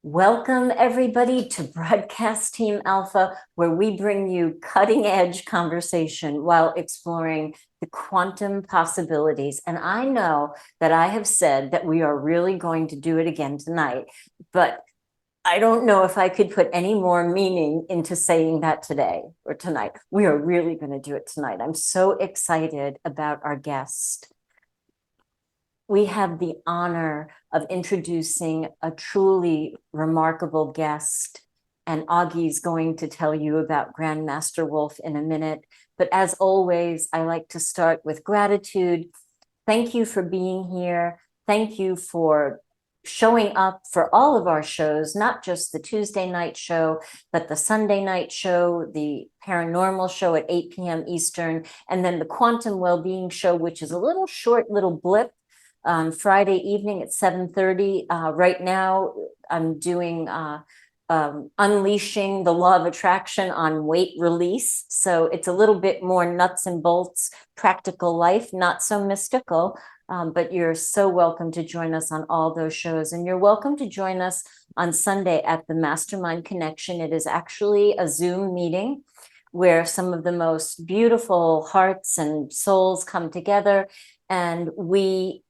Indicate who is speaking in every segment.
Speaker 1: Welcome, everybody, to Broadcast Team Alpha, where we bring you cutting-edge conversation while exploring the quantum possibilities. And I know that I have said that we are really going to do it again tonight, but I don't know if I could put any more meaning into saying that today or tonight. We are really going to do it tonight. I'm so excited about our guest. We have the honor of introducing a truly remarkable guest, and Augie's going to tell you about Grandmaster Wolf in a minute. But as always, I like to start with gratitude. Thank you for being here. Thank you for showing up for all of our shows, not just the Tuesday night show, but the Sunday night show, the paranormal show at 8 p.m. Eastern, and then the quantum well-being show, which is a little short little blip Friday evening at 7:30. Right now, I'm doing Unleashing the Law of Attraction on weight release. So it's a little bit more nuts and bolts, practical life, not so mystical. But you're so welcome to join us on all those shows. And you're welcome to join us on Sunday at the Mastermind Connection. It is actually a Zoom meeting where some of the most beautiful hearts and souls come together, and we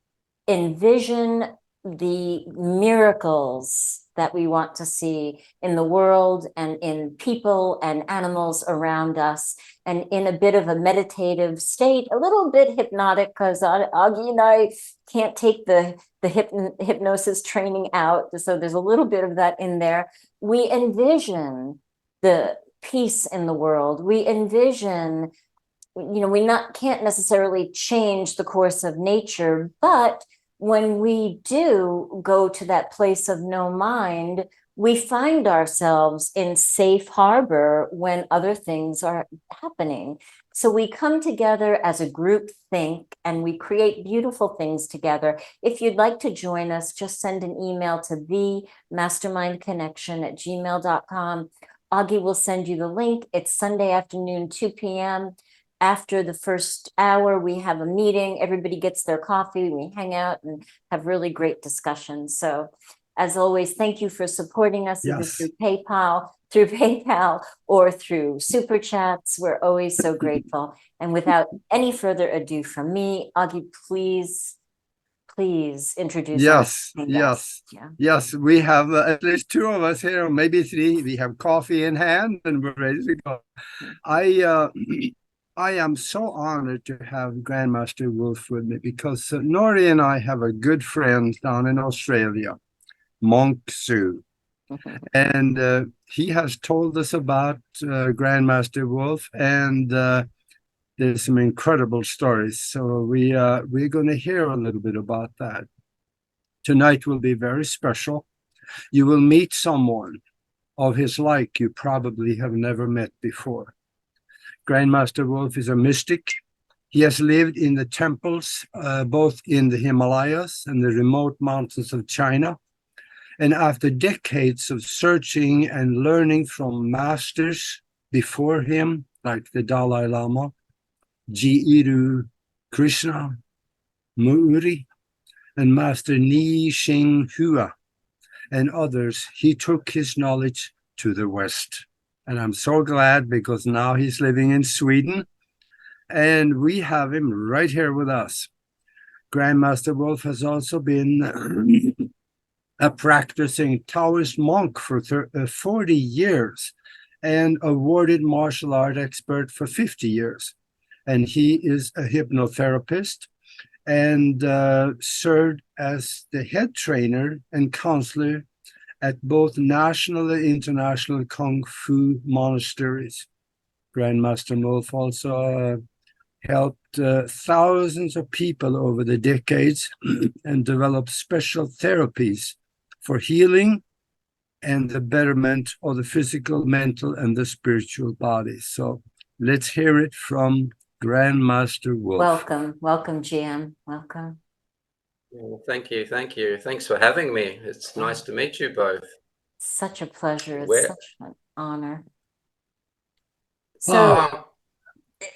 Speaker 1: envision the miracles that we want to see in the world and in people and animals around us, and in a bit of a meditative state, a little bit hypnotic, because Augie and I can't take the hypnosis training out, so there's a little bit of that in there. We envision the peace in the world. We envision, we can't necessarily change the course of nature, but when we do go to that place of no mind, we find ourselves in safe harbor when other things are happening. So we come together as a group think, and we create beautiful things together. If you'd like to join us, just send an email to themastermindconnection@gmail.com. Augie will send you the link. It's Sunday afternoon, 2 p.m. After the first hour, we have a meeting. Everybody gets their coffee. We hang out and have really great discussions. So as always, thank you for supporting us either through PayPal or through Super Chats. We're always so grateful. And without any further ado from me, Augie, please introduce
Speaker 2: us.
Speaker 1: Yes,
Speaker 2: we have at least two of us here, or maybe three. We have coffee in hand and we're ready to go. I am so honored to have Grandmaster Wolf with me, because Nori and I have a good friend down in Australia, Monk Sue. And he has told us about Grandmaster Wolf, and there's some incredible stories. So we're going to hear a little bit about that. Tonight will be very special. You will meet someone of his like you probably have never met before. Grandmaster Wolf is a mystic. He has lived in the temples, both in the Himalayas and the remote mountains of China. And after decades of searching and learning from masters before him, like the Dalai Lama, Jiddu, Krishnamurti, and Master Ni Xing Hua, and others, he took his knowledge to the West. And I'm so glad because now he's living in Sweden and we have him right here with us. Grandmaster Wolf has also been a practicing Taoist monk for 40 years and awarded martial art expert for 50 years. And he is a hypnotherapist and served as the head trainer and counselor at both national and international Kung Fu monasteries. Grandmaster Wolf also helped thousands of people over the decades and developed special therapies for healing and the betterment of the physical, mental, and the spiritual body. So let's hear it from Grandmaster Wolf.
Speaker 1: Welcome, welcome, GM. Welcome.
Speaker 3: Well, thank you. Thanks for having me. It's nice to meet you both.
Speaker 1: Such a pleasure. It's such an honor. So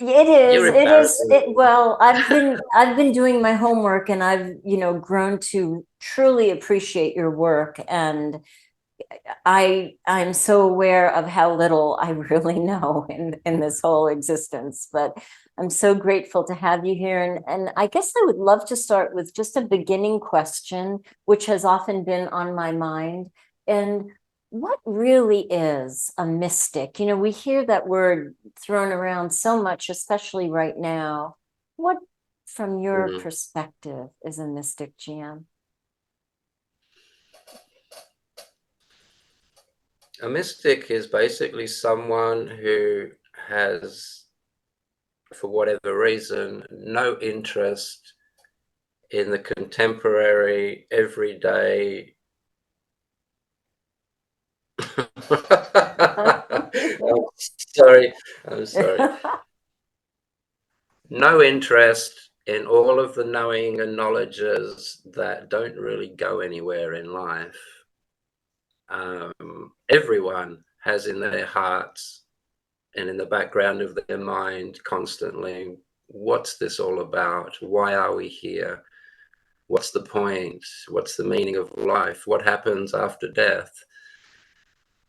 Speaker 1: it is. Well, I've been doing my homework and I've, grown to truly appreciate your work. And I'm so aware of how little I really know in this whole existence, but I'm so grateful to have you here. And I guess I would love to start with just a beginning question, which has often been on my mind. And what really is a mystic? We hear that word thrown around so much, especially right now. What, from your perspective, is a mystic, GM?
Speaker 3: A mystic is basically someone who has, for whatever reason, no interest in the contemporary, everyday. I'm sorry. No interest in all of the knowing and knowledges that don't really go anywhere in life. Everyone has in their hearts and in the background of their mind constantly, what's this all about? Why are we here? What's the point? What's the meaning of life? What happens after death?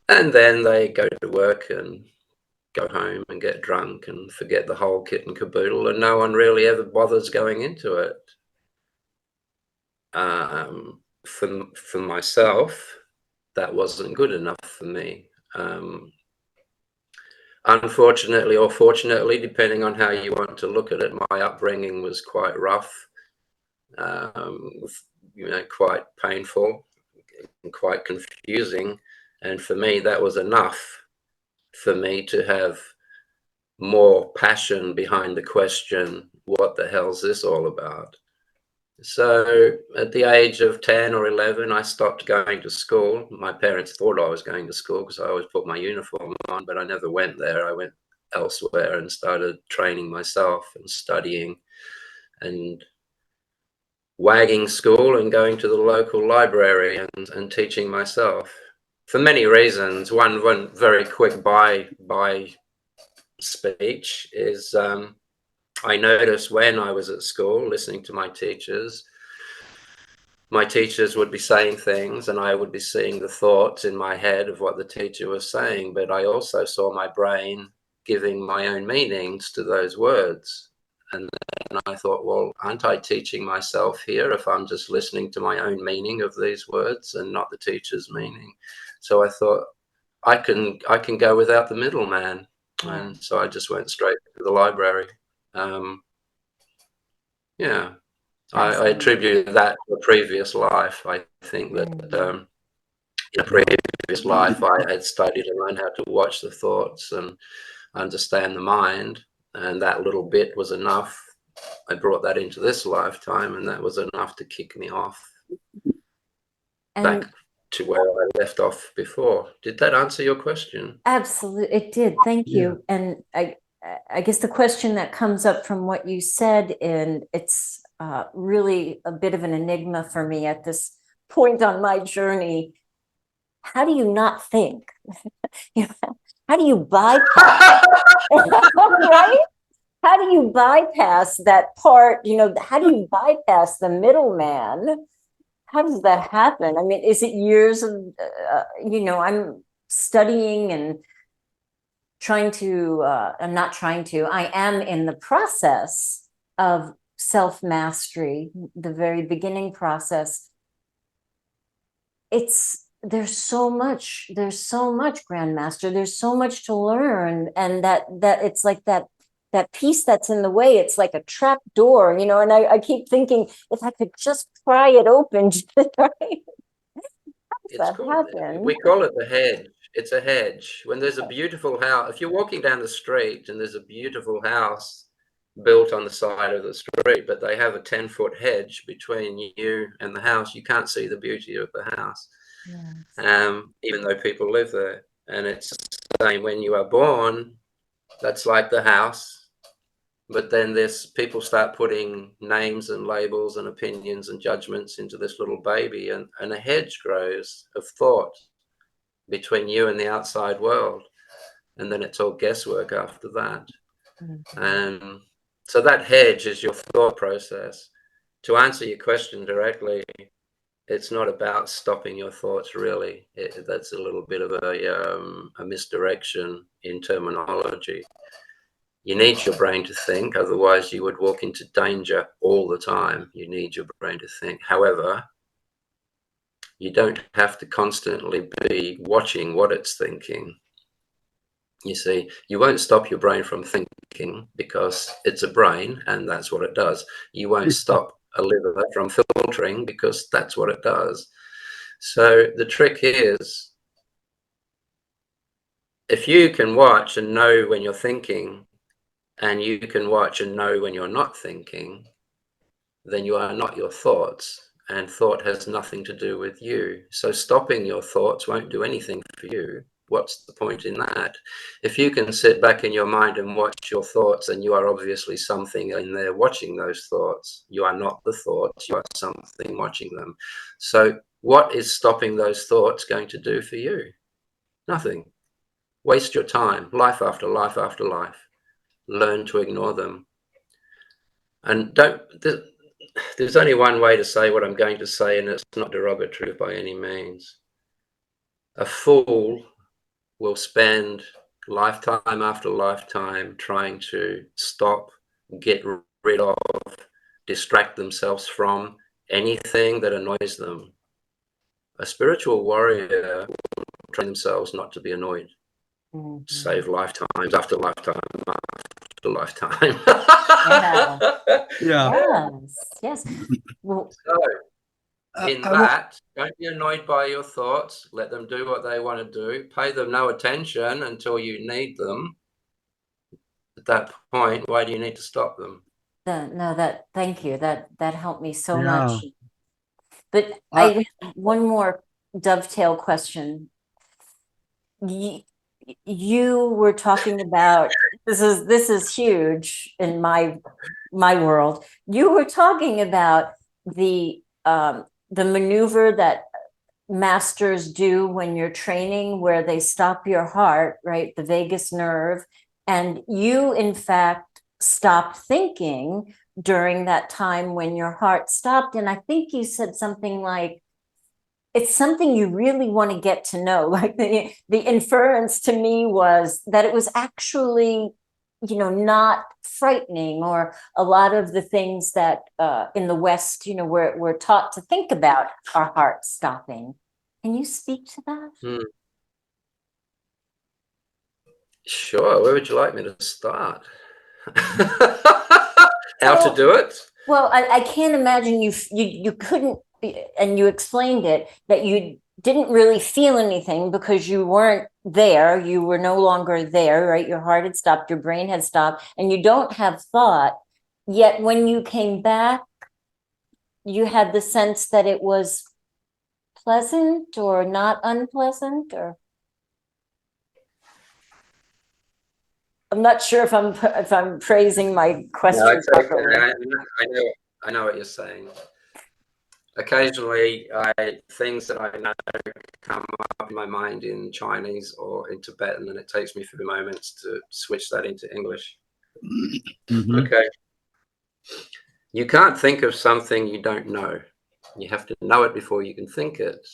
Speaker 3: And then they go to work and go home and get drunk and forget the whole kit and caboodle, and no one really ever bothers going into it. For myself, that wasn't good enough for me. Unfortunately or fortunately, depending on how you want to look at it, my upbringing was quite rough, quite painful and quite confusing. And for me, that was enough for me to have more passion behind the question, what the hell's this all about? So at the age of 10 or 11, I stopped going to school. My parents thought I was going to school because I always put my uniform on, but I never went there. I went elsewhere and started training myself and studying and wagging school and going to the local library and teaching myself for many reasons. One very quick by speech is I noticed when I was at school listening to my teachers would be saying things and I would be seeing the thoughts in my head of what the teacher was saying, but I also saw my brain giving my own meanings to those words. And then I thought, well, aren't I teaching myself here if I'm just listening to my own meaning of these words and not the teacher's meaning? So I thought, I can go without the middleman. And so I just went straight to the library. I attribute that to a previous life. I think that in a previous life, I had studied and learned how to watch the thoughts and understand the mind. And that little bit was enough. I brought that into this lifetime, and that was enough to kick me off back to where I left off before. Did that answer your question?
Speaker 1: Absolutely, it did. Thank you. And I guess the question that comes up from what you said, and it's really a bit of an enigma for me at this point on my journey. How do you not think? How do you bypass? Right? How do you bypass that part? How do you bypass the middleman? How does that happen? I mean, is it years of, studying and trying to, I'm not trying to, I am in the process of self-mastery, the very beginning process. There's so much, Grandmaster, there's so much to learn. And that it's like that piece that's in the way, it's like a trap door, you know, and I keep thinking, if I could just pry it open, right?
Speaker 3: It's called, we call it the hedge. It's a hedge. When there's a beautiful house, if you're walking down the street and there's a beautiful house built on the side of the street, but they have a 10-foot hedge between you and the house, you can't see the beauty of the house. Yes. Even though people live there. And it's the same when you are born, that's like the house. But then people start putting names and labels and opinions and judgments into this little baby, and a hedge grows of thought between you and the outside world. And then it's all guesswork after that. Mm-hmm. So that hedge is your thought process. To answer your question directly, it's not about stopping your thoughts, really. That's a little bit of a misdirection in terminology. You need your brain to think, otherwise you would walk into danger all the time. You need your brain to think. However, you don't have to constantly be watching what it's thinking. You see, you won't stop your brain from thinking because it's a brain and that's what it does. You won't stop a liver from filtering because that's what it does. So the trick is, if you can watch and know when you're thinking, and you can watch and know when you're not thinking, then you are not your thoughts, and thought has nothing to do with you. So stopping your thoughts won't do anything for you. What's the point in that? If you can sit back in your mind and watch your thoughts, and you are obviously something in there watching those thoughts, you are not the thoughts, you are something watching them. So what is stopping those thoughts going to do for you? Nothing. Waste your time, life after life after life. Learn to ignore them. And there's only one way to say what I'm going to say, and it's not derogatory by any means. A fool will spend lifetime after lifetime trying to stop, get rid of, distract themselves from anything that annoys them. A spiritual warrior will train themselves not to be annoyed. Mm-hmm. Save lifetimes after lifetime after lifetime.
Speaker 2: Yeah.
Speaker 1: Yes. Well,
Speaker 3: so in that, don't be annoyed by your thoughts. Let them do what they want to do. Pay them no attention until you need them. At that point, why do you need to stop them?
Speaker 1: Thank you. That helped me so much. But I one more dovetail question. You were talking about, this is huge in my world. You were talking about the maneuver that masters do when you're training, where they stop your heart, right? The vagus nerve. And you, in fact, stopped thinking during that time when your heart stopped. And I think you said something like, it's something you really want to get to know. Like the inference to me was that it was actually, not frightening, or a lot of the things that in the West, we're taught to think about our heart stopping. Can you speak to that?
Speaker 3: Sure. Where would you like me to start? How to do it?
Speaker 1: Well, I can't imagine you couldn't, and you explained it, that you didn't really feel anything because you weren't there. You were no longer there, right? Your heart had stopped, your brain had stopped, and you don't have thought. Yet when you came back, you had the sense that it was pleasant or not unpleasant, or I'm not sure if I'm phrasing my question.
Speaker 3: No, it's okay. I know what you're saying. Occasionally, things that I know come up in my mind in Chinese or in Tibetan, and it takes me a few moments to switch that into English. Mm-hmm. Okay. You can't think of something you don't know. You have to know it before you can think it.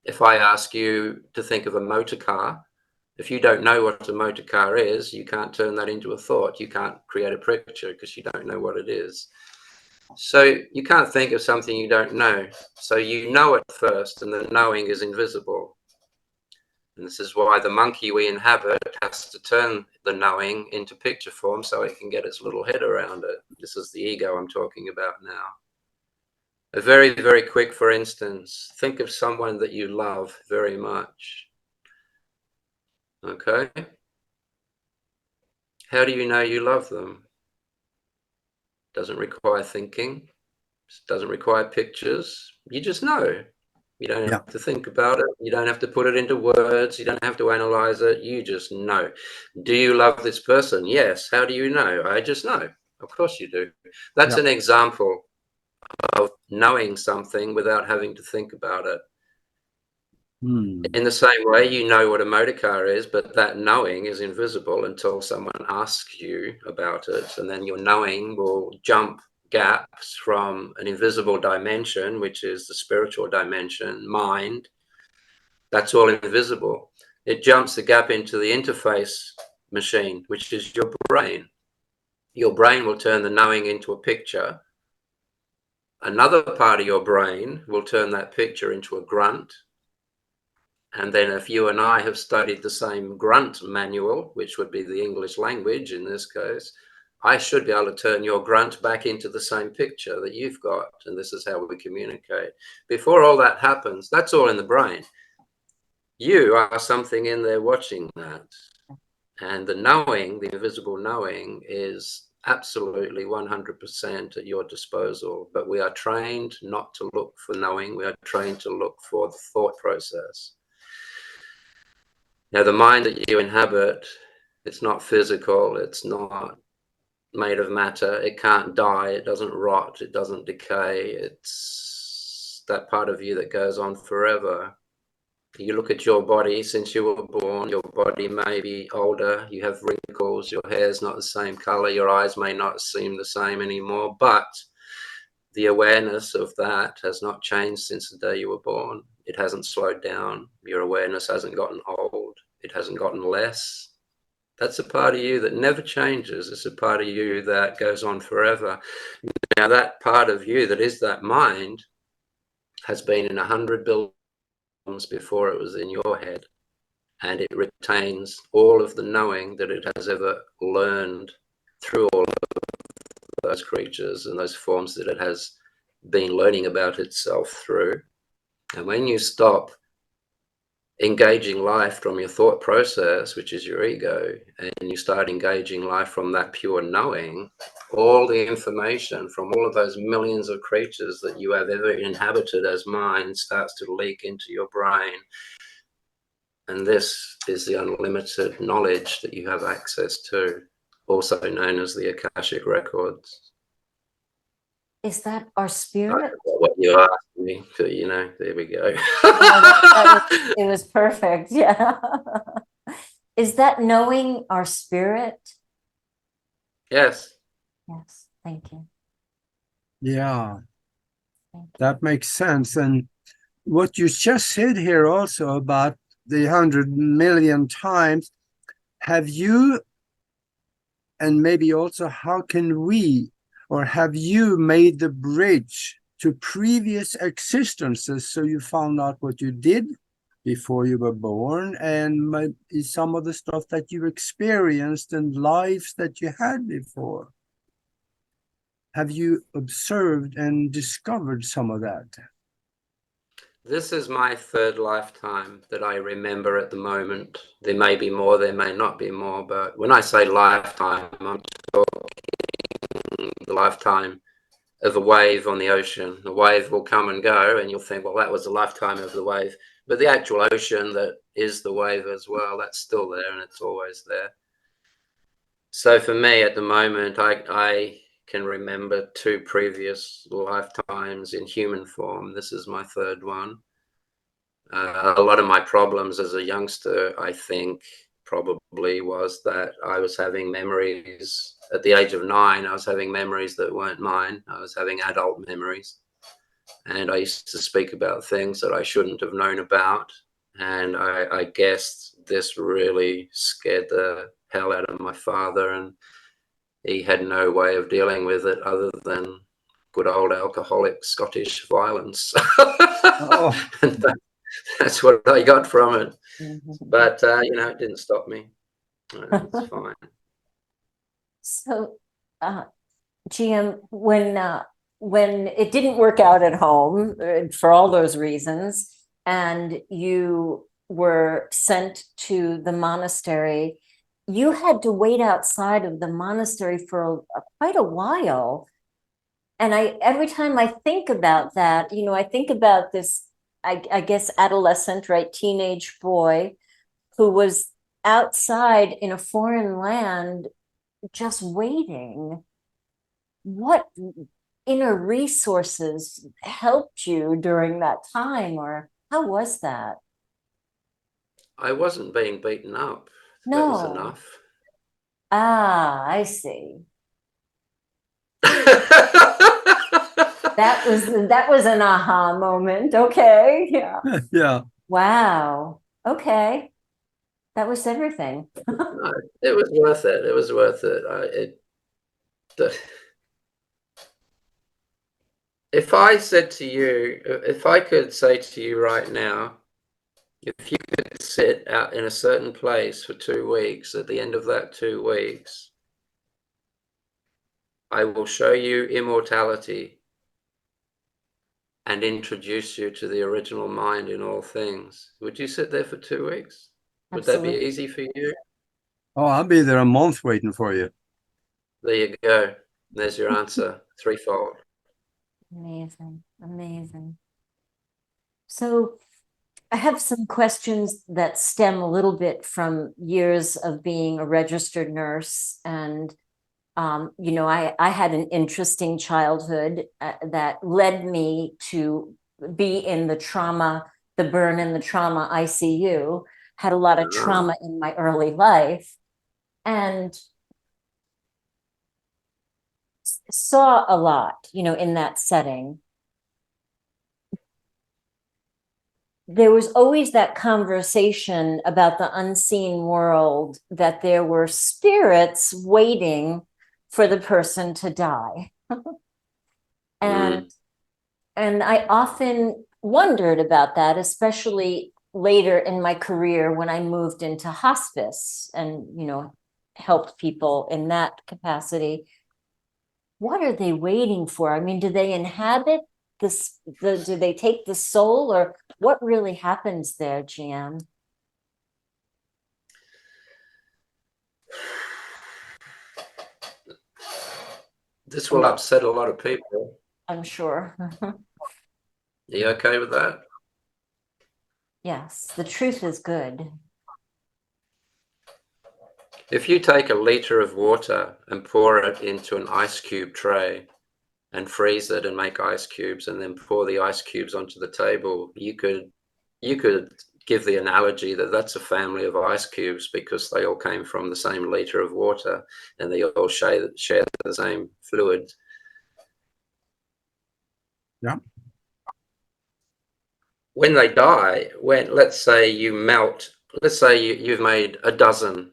Speaker 3: If I ask you to think of a motor car, if you don't know what a motor car is, you can't turn that into a thought. You can't create a picture because you don't know what it is. So you can't think of something you don't know. So you know it first, and the knowing is invisible. And this is why the monkey we inhabit has to turn the knowing into picture form so it can get its little head around it. This is the ego I'm talking about now. A very, very quick, for instance, think of someone that you love very much. Okay? How do you know you love them? Doesn't require thinking. Doesn't require pictures. You just know. You don't have to think about it. You don't have to put it into words. You don't have to analyze it. You just know. Do you love this person? Yes. How do you know? I just know. Of course you do. That's an example of knowing something without having to think about it. In the same way, you know what a motor car is, but that knowing is invisible until someone asks you about it. And then your knowing will jump gaps from an invisible dimension, which is the spiritual dimension, mind. That's all invisible. It jumps the gap into the interface machine, which is your brain. Your brain will turn the knowing into a picture. Another part of your brain will turn that picture into a grunt. And then if you and I have studied the same grunt manual, which would be the English language in this case, I should be able to turn your grunt back into the same picture that you've got. And this is how we communicate. Before all that happens, that's all in the brain. You are something in there watching that. And the knowing, the invisible knowing, is absolutely 100% at your disposal. But we are trained not to look for knowing. We are trained to look for the thought process. Now, the mind that you inhabit, it's not physical, it's not made of matter, it can't die, it doesn't rot, it doesn't decay, it's that part of you that goes on forever. You look at your body since you were born, your body may be older, you have wrinkles, your hair's not the same color, your eyes may not seem the same anymore, but the awareness of that has not changed since the day you were born. It hasn't slowed down. Your awareness hasn't gotten old. It hasn't gotten less. That's a part of you that never changes. It's a part of you that goes on forever. Now, that part of you that is that mind has been in 100 billion before it was in your head. And it retains all of the knowing that it has ever learned through all of those creatures and those forms that it has been learning about itself through. And when you stop engaging life from your thought process, which is your ego, and you start engaging life from that pure knowing, all the information from all of those millions of creatures that you have ever inhabited as mind starts to leak into your brain. And this is the unlimited knowledge that you have access to, also known as the Akashic records.
Speaker 1: Is that our spirit?
Speaker 3: What you asked me, so, you know, there we go.
Speaker 1: It was perfect. Yeah. Is that knowing our spirit?
Speaker 3: Yes.
Speaker 1: Yes. Thank you.
Speaker 2: Yeah,
Speaker 1: Thank you.
Speaker 2: that makes sense. And what you just said here also about the 100 million times, have you, and maybe also how can we, or have you made the bridge to previous existences so you found out what you did before you were born and maybe some of the stuff that you experienced and lives that you had before? Have you observed and discovered some of that?
Speaker 3: This is my third lifetime that I remember at the moment. There may be more, there may not be more, but when I say lifetime, I'm talking the lifetime of a wave on the ocean. The wave will come and go, and you'll think, well, that was the lifetime of the wave. But the actual ocean that is the wave as well, that's still there, and it's always there. So for me at the moment, I can remember 2 previous lifetimes in human form. This is my third one. A lot of my problems as a youngster, I think, probably was that I was having memories at the age of 9. I was having memories that weren't mine. I was having adult memories. and I used to speak about things that I shouldn't have known about. And I guess this really scared the hell out of my father, and he had no way of dealing with it other than good old alcoholic Scottish violence.
Speaker 2: Oh,
Speaker 3: And that's what I got from it.
Speaker 1: Mhm.
Speaker 3: But, you know, it didn't stop me. It's fine.
Speaker 1: So, GM, when it didn't work out at home for all those reasons, and you were sent to the monastery, you had to wait outside of the monastery for quite a while. And every time I think about that, you know, I think about this, I guess, adolescent, right, teenage boy who was outside in a foreign land just waiting. What inner resources helped you during that time, or how was that?
Speaker 3: I wasn't being beaten up. That was
Speaker 1: No.
Speaker 3: enough.
Speaker 1: Ah, I see. That was an aha moment. Okay. Yeah.
Speaker 2: yeah.
Speaker 1: Wow. Okay. That was everything.
Speaker 3: No, it was worth it. It was worth it. If I said to you, if I could say to you right now, if you could sit out in a certain place for 2 weeks, at the end of that 2 weeks, I will show you immortality and introduce you to the original mind in all things. Would you sit there for 2 weeks? Would that be
Speaker 1: Absolutely.
Speaker 3: easy for you?
Speaker 2: Oh, I'll be there a month waiting for you.
Speaker 3: There you go. There's your answer, threefold.
Speaker 1: Amazing. Amazing. So I have some questions that stem a little bit from years of being a registered nurse. And, you know, I had an interesting childhood that led me to be in the trauma, the burn and the trauma ICU, had a lot of trauma in my early life, and saw a lot, you know, in that setting. There was always that conversation about the unseen world, that there were spirits waiting for the person to die. and and I often wondered about that, especially later in my career when I moved into hospice and, you know, helped people in that capacity. What are they waiting for? I mean, do they inhabit this? Do they take the soul, or what really happens there, GM?
Speaker 3: This will upset a lot of people.
Speaker 1: I'm sure.
Speaker 3: Are you okay with that?
Speaker 1: Yes, the truth is good.
Speaker 3: If you take a liter of water and pour it into an ice cube tray and freeze it and make ice cubes and then pour the ice cubes onto the table, you could give the analogy that that's a family of ice cubes because they all came from the same liter of water and they all share the same fluid.
Speaker 2: Yeah.
Speaker 3: When they die, when let's say you melt, let's say you've made a dozen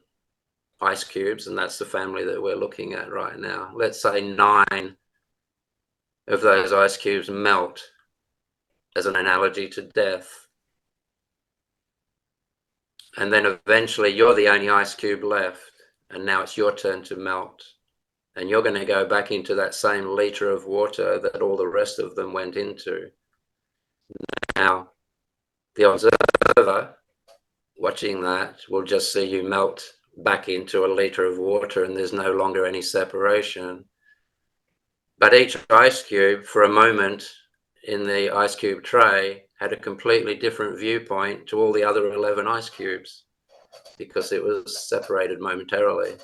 Speaker 3: ice cubes, and that's the family that we're looking at right now. Let's say 9 of those ice cubes melt as an analogy to death. And then eventually you're the only ice cube left, and now it's your turn to melt. And you're going to go back into that same liter of water that all the rest of them went into. Now, the observer watching that will just see you melt back into a liter of water and there's no longer any separation. But each ice cube, for a moment in the ice cube tray, had a completely different viewpoint to all the other 11 ice cubes because it was separated momentarily.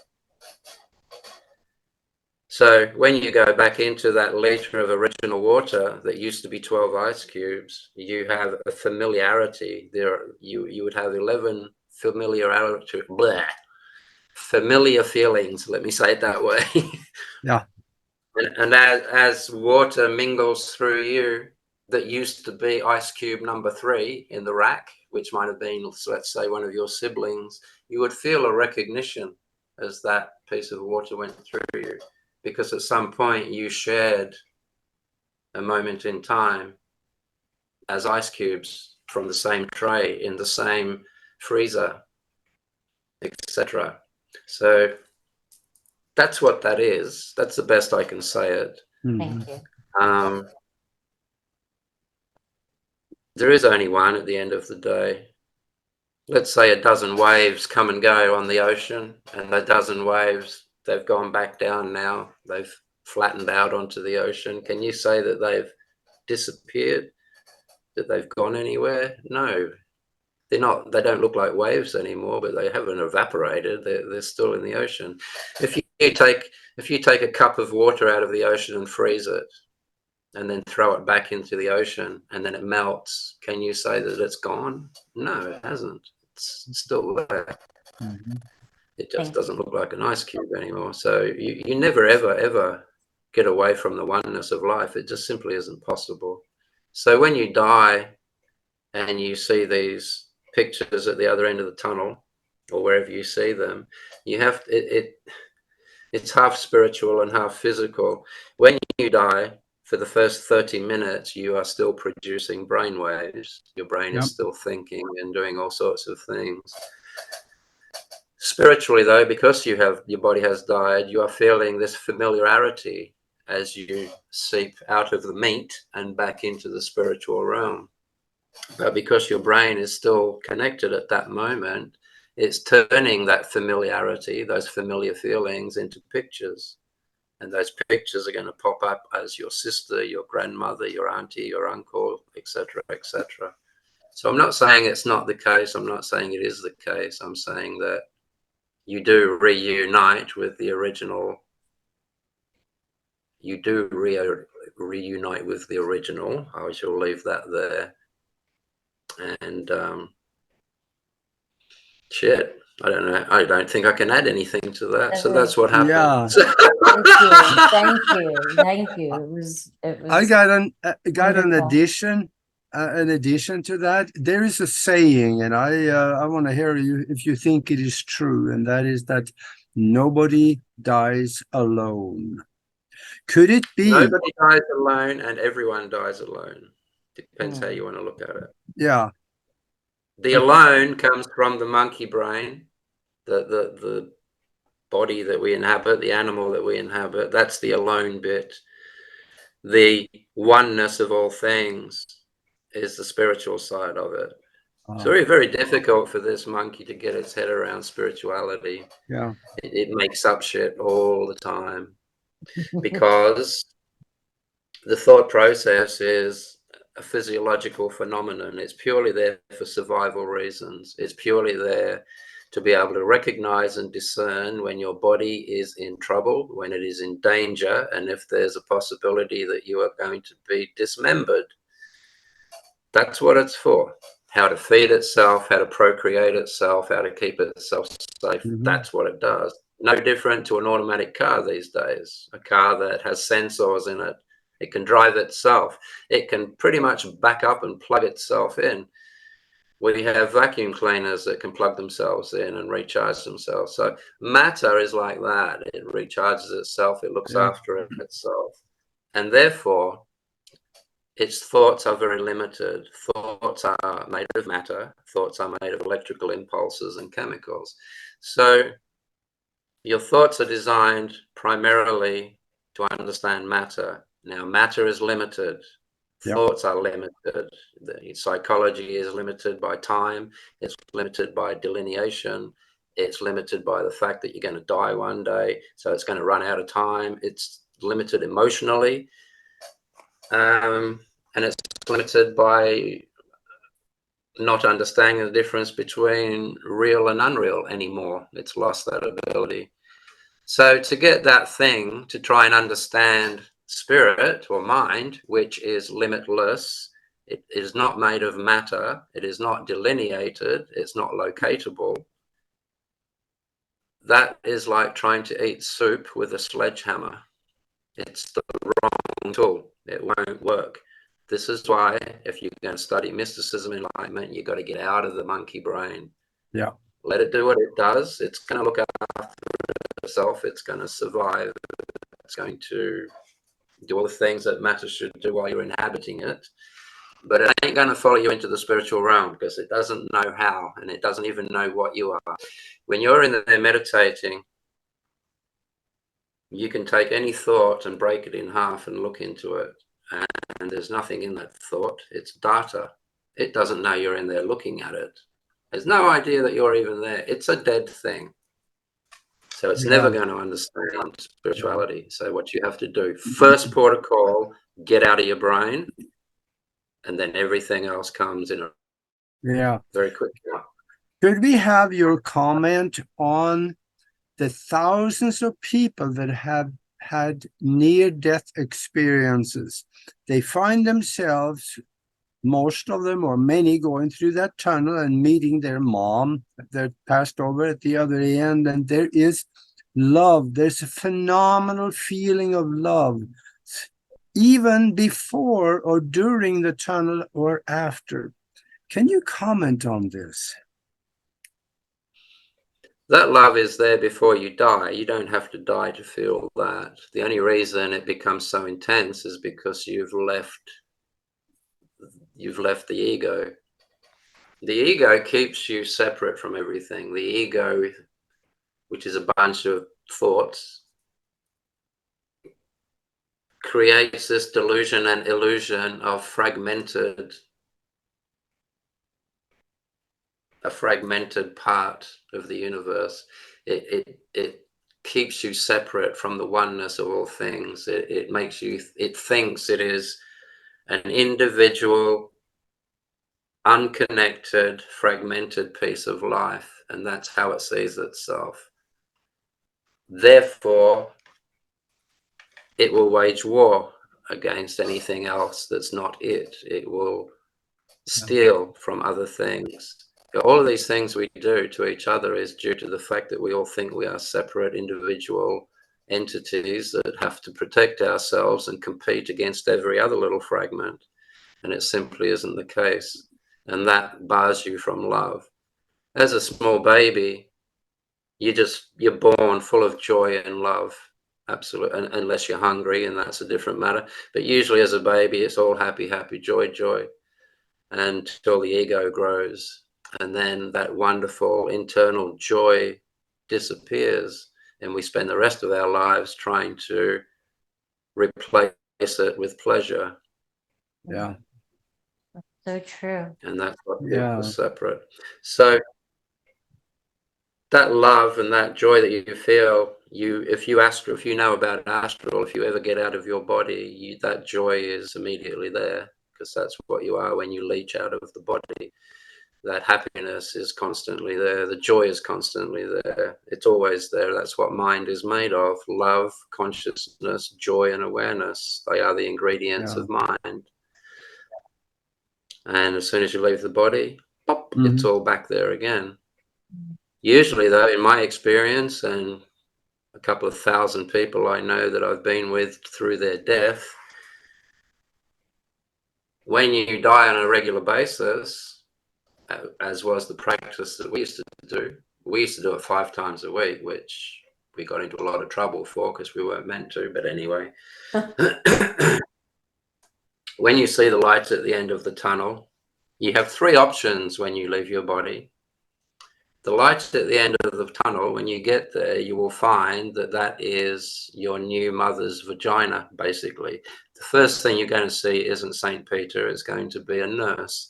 Speaker 3: So when you go back into that liter of original water that used to be 12 ice cubes, you have a familiarity there. You would have 11 familiar feelings, let me say it that way.
Speaker 2: Yeah.
Speaker 3: And as water mingles through you, that used to be ice cube number 3 in the rack, which might have been, let's say, one of your siblings, you would feel a recognition as that piece of water went through you, because at some point you shared a moment in time as ice cubes from the same tray in the same freezer, etc. So that's what that is. That's the best I can say it.
Speaker 1: Thank you.
Speaker 3: There is only one at the end of the day. Let's say a dozen waves come and go on the ocean, and a dozen waves, they've gone back down now. They've flattened out onto the ocean. Can you say that they've disappeared? That they've gone anywhere? No. They're not. They don't look like waves anymore, but they haven't evaporated. They're still in the ocean. If you take a cup of water out of the ocean and freeze it, and then throw it back into the ocean, and then it melts, can you say that it's gone? No, it hasn't. It's still there. It just doesn't look like an ice cube anymore. So you never, ever, ever get away from the oneness of life. It just simply isn't possible. So when you die and you see these pictures at the other end of the tunnel, or wherever you see them, you have it's half spiritual and half physical. When you die, for the first 30 minutes, you are still producing brain waves. Your brain is still thinking and doing all sorts of things. Spiritually, though, because your body has died, you are feeling this familiarity as you seep out of the meat and back into the spiritual realm. But because your brain is still connected at that moment, it's turning that familiarity, those familiar feelings, into pictures. And those pictures are going to pop up as your sister, your grandmother, your auntie, your uncle, etc., etc. So I'm not saying it's not the case. I'm not saying it is the case. I'm saying that you do reunite with the original. You do reunite with the original. I shall leave that there. And shit, I don't know. I don't think I can add anything to that. So that's what happened.
Speaker 2: Yeah.
Speaker 1: Thank you. It was
Speaker 2: I got an
Speaker 1: wonderful.
Speaker 2: addition to that. There is a saying, and I want to hear you if you think it is true, and that is that nobody dies alone. Could it be?
Speaker 3: Nobody dies alone, and everyone dies alone. Depends how you want to look at it.
Speaker 2: Yeah.
Speaker 3: The alone comes from the monkey brain, the body that we inhabit, the animal that we inhabit. That's the alone bit. The oneness of all things is the spiritual side of it. It's very, very difficult for this monkey to get its head around spirituality.
Speaker 2: Yeah.
Speaker 3: It makes up shit all the time because the thought process is a physiological phenomenon. It's purely there for survival reasons. It's purely there to be able to recognize and discern when your body is in trouble, when it is in danger, and if there's a possibility that you are going to be dismembered. That's what it's for. How to feed itself, how to procreate itself, how to keep itself safe. That's what it does. No different to an automatic car these days. A car that has sensors in it. It can drive itself. It can pretty much back up and plug itself in. We have vacuum cleaners that can plug themselves in and recharge themselves. So matter is like that. It recharges itself. It looks after itself. And therefore, its thoughts are very limited. Thoughts are made of matter. Thoughts are made of electrical impulses and chemicals. So your thoughts are designed primarily to understand matter. Now, matter is limited. Thoughts are limited. The psychology is limited by time. It's limited by delineation. It's limited by the fact that you're going to die one day. So it's going to run out of time. It's limited emotionally. And it's limited by not understanding the difference between real and unreal anymore. It's lost that ability. So to get that thing to try and understand spirit or mind, which is limitless, it is not made of matter, it is not delineated, it's not locatable. That is like trying to eat soup with a sledgehammer. It's the wrong tool. It won't work. This is why if you're going to study mysticism, enlightenment, you've got to get out of the monkey brain.
Speaker 2: Yeah.
Speaker 3: Let it do what it does. It's going to look after itself. It's going to survive. It's going to do all the things that matter should do while you're inhabiting it. But it ain't going to follow you into the spiritual realm because it doesn't know how, and it doesn't even know what you are. When you're in there meditating, you can take any thought and break it in half and look into it. And there's nothing in that thought. It's data. It doesn't know you're in there looking at it. There's no idea that you're even there. It's a dead thing. So it's never going to understand spirituality. So what you have to do, first port of call, get out of your brain, and then everything else comes in a very quick time.
Speaker 2: Could we have your comment on the thousands of people that have had near-death experiences? They find themselves, most of them or many, going through that tunnel and meeting their mom that passed over at the other end, and there is love. There's a phenomenal feeling of love, even before or during the tunnel or after. Can you comment on this?
Speaker 3: That love is there before you die. You don't have to die to feel that. The only reason it becomes so intense is because you've left the ego. The ego keeps you separate from everything. The ego, which is a bunch of thoughts, creates this delusion and illusion of a fragmented part of the universe. It keeps you separate from the oneness of all things. It makes you, it thinks it is an individual, unconnected, fragmented piece of life, and that's how it sees itself. Therefore, it will wage war against anything else that's not it. It will steal from other things. All of these things we do to each other is due to the fact that we all think we are separate individual entities that have to protect ourselves and compete against every other little fragment. And it simply isn't the case. And that bars you from love. As a small baby, you're born full of joy and love. Absolutely, unless you're hungry, and that's a different matter. But usually as a baby, it's all happy, happy, joy, joy, until the ego grows. And then that wonderful internal joy disappears, and we spend the rest of our lives trying to replace it with pleasure.
Speaker 2: Yeah.
Speaker 1: So true.
Speaker 3: And that's what keeps us separate. So that love and that joy that you feel, if you know about astral, if you ever get out of your body, that joy is immediately there, because that's what you are when you leach out of the body. That happiness is constantly there. The joy is constantly there. It's always there. That's what mind is made of. Love, consciousness, joy, and awareness. They are the ingredients of mind. And as soon as you leave the body, pop, it's all back there again. Usually, though, in my experience, and a couple of thousand people I know that I've been with through their death, when you die on a regular basis, as was the practice that we used to do it 5 times a week, which we got into a lot of trouble for because we weren't meant to. But anyway, when you see the light at the end of the tunnel, you have 3 options when you leave your body. The light at the end of the tunnel, when you get there, you will find that that is your new mother's vagina, basically. The first thing you're going to see isn't St. Peter, it's going to be a nurse.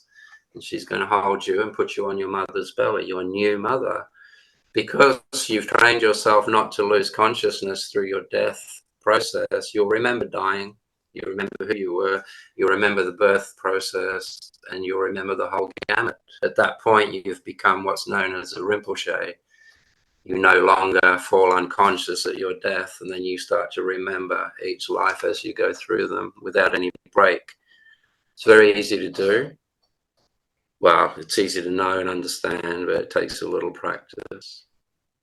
Speaker 3: And she's going to hold you and put you on your mother's belly, your new mother. Because you've trained yourself not to lose consciousness through your death process, you'll remember dying, you'll remember who you were, you'll remember the birth process, and you'll remember the whole gamut. At that point, you've become what's known as a Rinpoche. You no longer fall unconscious at your death, and then you start to remember each life as you go through them without any break. It's very easy to do. Well, it's easy to know and understand, but it takes a little practice.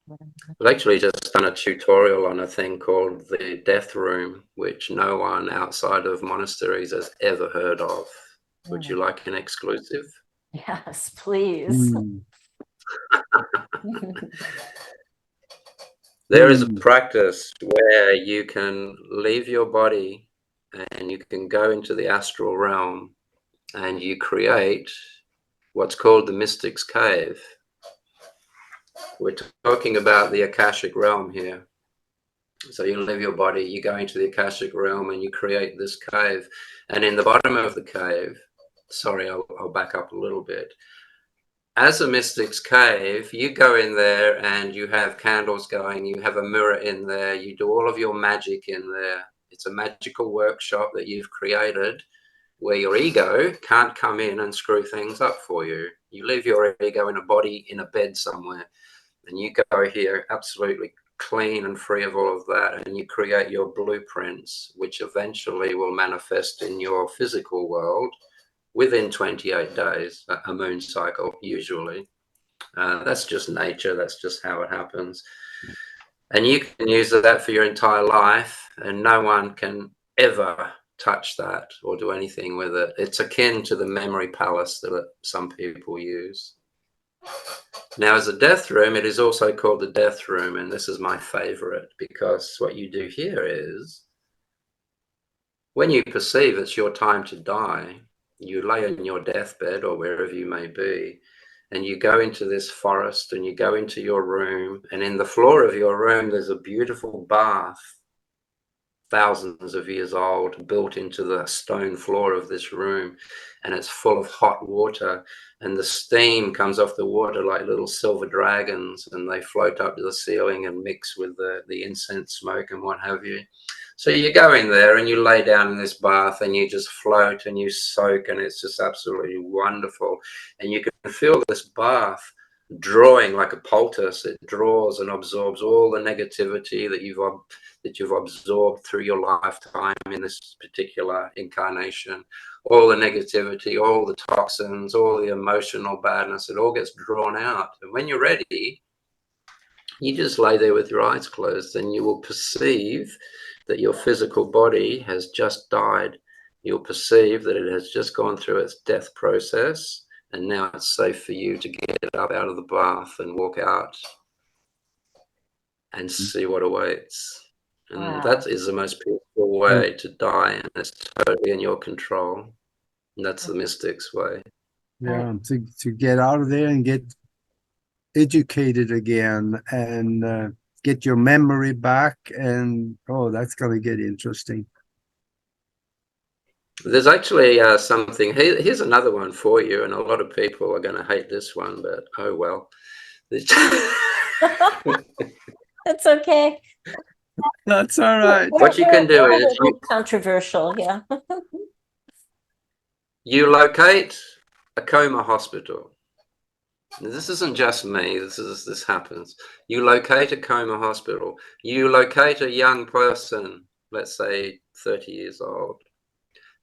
Speaker 3: I've actually just done a tutorial on a thing called the death room, which no one outside of monasteries has ever heard of. Would you like an exclusive?
Speaker 1: Yes, please.
Speaker 3: There is a practice where you can leave your body and you can go into the astral realm and you create what's called the mystic's cave. We're talking about the Akashic realm here. So you leave your body, you go into the Akashic realm and you create this cave. And in the bottom of the cave, sorry, I'll back up a little bit. As a mystic's cave, you go in there and you have candles going, you have a mirror in there, you do all of your magic in there. It's a magical workshop that you've created where your ego can't come in and screw things up for you. You leave your ego in a body in a bed somewhere and you go here absolutely clean and free of all of that, and you create your blueprints, which eventually will manifest in your physical world within 28 days, a moon cycle usually. That's just nature, that's just how it happens. And you can use that for your entire life and no one can ever touch that or do anything with it. It's akin to the memory palace that some people use. Now, as a death room, it is also called the death room, and this is my favorite because what you do here is when you perceive it's your time to die, you lay on your deathbed or wherever you may be, and you go into this forest and you go into your room, and in the floor of your room there's a beautiful bath, thousands of years old, built into the stone floor of this room, and it's full of hot water, and the steam comes off the water like little silver dragons, and they float up to the ceiling and mix with the incense smoke and what have you. So you go in there and you lay down in this bath and you just float and you soak, and it's just absolutely wonderful. And you can feel this bath drawing like a poultice. It draws and absorbs all the negativity that you've absorbed through your lifetime in this particular incarnation. All the negativity, all the toxins, all the emotional badness, it all gets drawn out. And when you're ready, you just lay there with your eyes closed and you will perceive that your physical body has just died. You'll perceive that it has just gone through its death process, and now it's safe for you to get up out of the bath and walk out and see what awaits. And that is the most peaceful way to die, and it's totally in your control. And that's the mystic's way.
Speaker 2: Yeah, to get out of there and get educated again and get your memory back, and that's going to get interesting.
Speaker 3: There's actually something, here's another one for you, and a lot of people are going to hate this one, but oh well.
Speaker 1: That's okay.
Speaker 2: That's all right.
Speaker 3: What you can do is
Speaker 1: controversial, yeah.
Speaker 3: You locate a coma hospital. This isn't just me, this happens. You locate a coma hospital. You locate a young person, let's say 30 years old,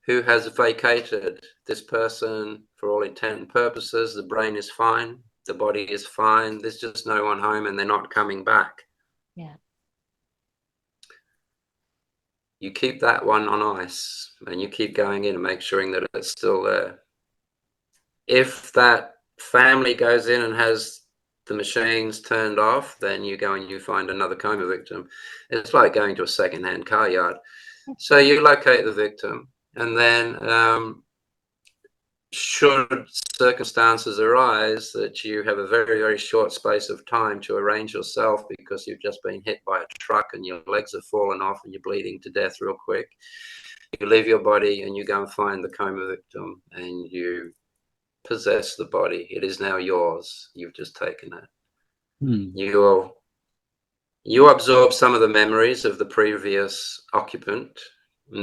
Speaker 3: who has vacated. This person, for all intent and purposes, the brain is fine, the body is fine, there's just no one home and they're not coming back.
Speaker 1: Yeah.
Speaker 3: You keep that one on ice and you keep going in and make sure that it's still there. If that family goes in and has the machines turned off, then you go and you find another coma victim. It's like going to a second-hand car yard. So you locate the victim, and then should circumstances arise that you have a very, very short space of time to arrange yourself because you've just been hit by a truck and your legs have fallen off and you're bleeding to death real quick, you leave your body and you go and find the coma victim and you possess the body. It is now yours. You've just taken it. You absorb some of the memories of the previous occupant,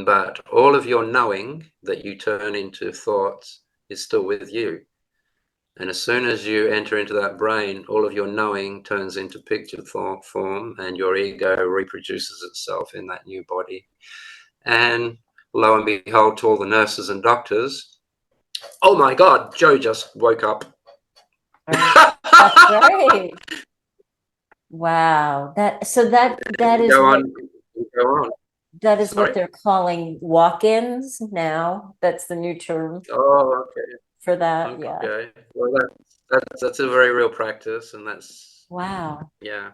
Speaker 3: but all of your knowing that you turn into thoughts is still with you. And as soon as you enter into that brain, all of your knowing turns into picture form, and your ego reproduces itself in that new body. And lo and behold, to all the nurses and doctors, oh my God, Joe just woke up.
Speaker 1: That's right. Wow. That is
Speaker 3: Go
Speaker 1: what
Speaker 3: on, go on.
Speaker 1: that is what
Speaker 3: Sorry.
Speaker 1: they're calling walk-ins now. That's the new term
Speaker 3: Oh, okay.
Speaker 1: for that. Yeah.
Speaker 3: Okay. Well, that's a very real practice, and that's,
Speaker 1: Wow.
Speaker 3: yeah.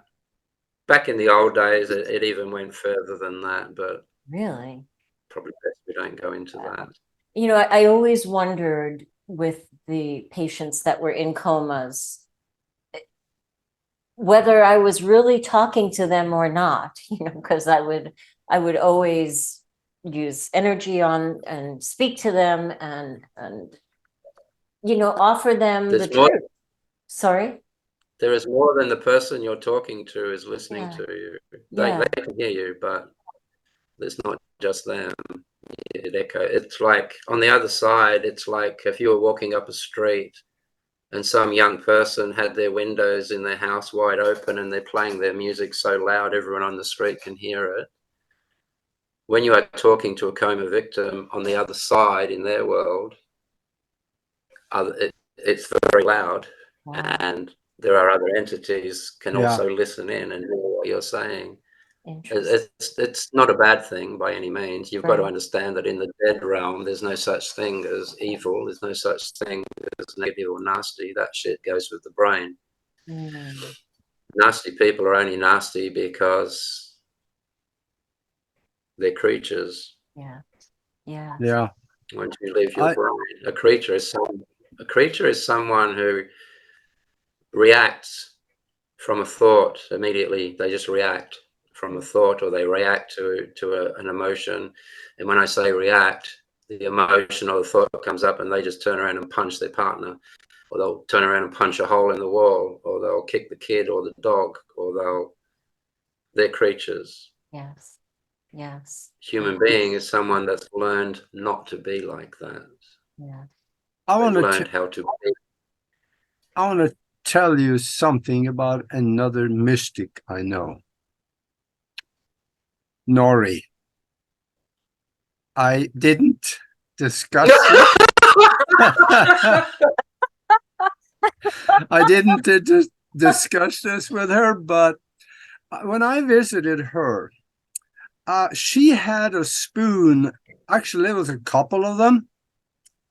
Speaker 3: Back in the old days, it even went further than that, but
Speaker 1: Really?
Speaker 3: probably best we don't go into that.
Speaker 1: You know, I always wondered with the patients that were in comas whether I was really talking to them or not, you know, because I would always use energy on and speak to them and you know, offer them the
Speaker 3: There's more.
Speaker 1: truth. Sorry?
Speaker 3: There is more than the person you're talking to is listening
Speaker 1: Yeah.
Speaker 3: to you. They
Speaker 1: Yeah.
Speaker 3: can hear you, but it's not just them. It's like on the other side, it's like if you were walking up a street and some young person had their windows in their house wide open and they're playing their music so loud everyone on the street can hear it. When you are talking to a coma victim on the other side in their world, it's very loud,
Speaker 1: Wow.
Speaker 3: and there are other entities can
Speaker 2: Yeah.
Speaker 3: also listen in and hear what you're saying.
Speaker 1: Interesting.
Speaker 3: It's not a bad thing by any means. You've got to
Speaker 1: Right.
Speaker 3: understand that in the dead realm, there's no such thing as evil. There's no such thing as negative or nasty. That shit goes with the brain.
Speaker 1: Mm.
Speaker 3: Nasty people are only nasty because they're creatures.
Speaker 1: Yeah. Yeah.
Speaker 2: Yeah.
Speaker 3: Once you leave your
Speaker 2: I
Speaker 3: brain, a creature is someone who reacts from a thought immediately. They just react from a thought, or they react to an emotion. And when I say react, the emotion or the thought comes up and they just turn around and punch their partner, or they'll turn around and punch a hole in the wall, or they'll kick the kid or the dog, or they're creatures.
Speaker 1: Yes. Yes.
Speaker 3: Human being is someone that's learned not to be like that.
Speaker 1: Yeah.
Speaker 2: I
Speaker 3: They've
Speaker 2: want
Speaker 3: learned
Speaker 2: to
Speaker 3: how to be.
Speaker 2: I want to tell you something about another mystic I know. Nori. I didn't discuss it. I didn't discuss this with her, but when I visited her, she had a spoon. Actually, there was a couple of them,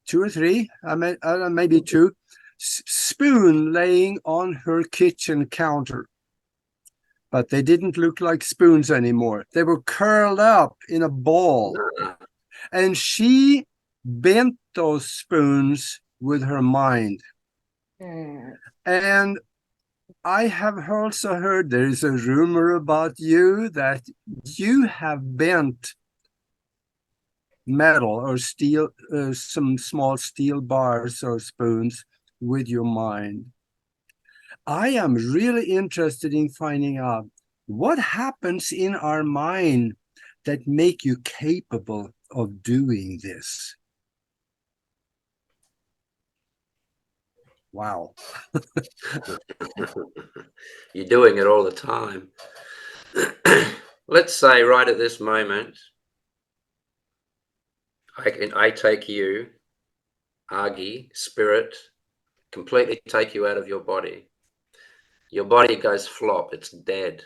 Speaker 2: two or three, maybe two, spoon laying on her kitchen counter. But they didn't look like spoons anymore. They were curled up in a ball. And she bent those spoons with her mind.
Speaker 1: Mm.
Speaker 2: And I have also heard there is a rumor about you that you have bent metal or steel, some small steel bars or spoons with your mind. I am really interested in finding out what happens in our mind that make you capable of doing this. Wow.
Speaker 3: You're doing it all the time. Let's say right at this moment, I take you, Agi, spirit, completely take you out of your body. Your body goes flop, it's dead,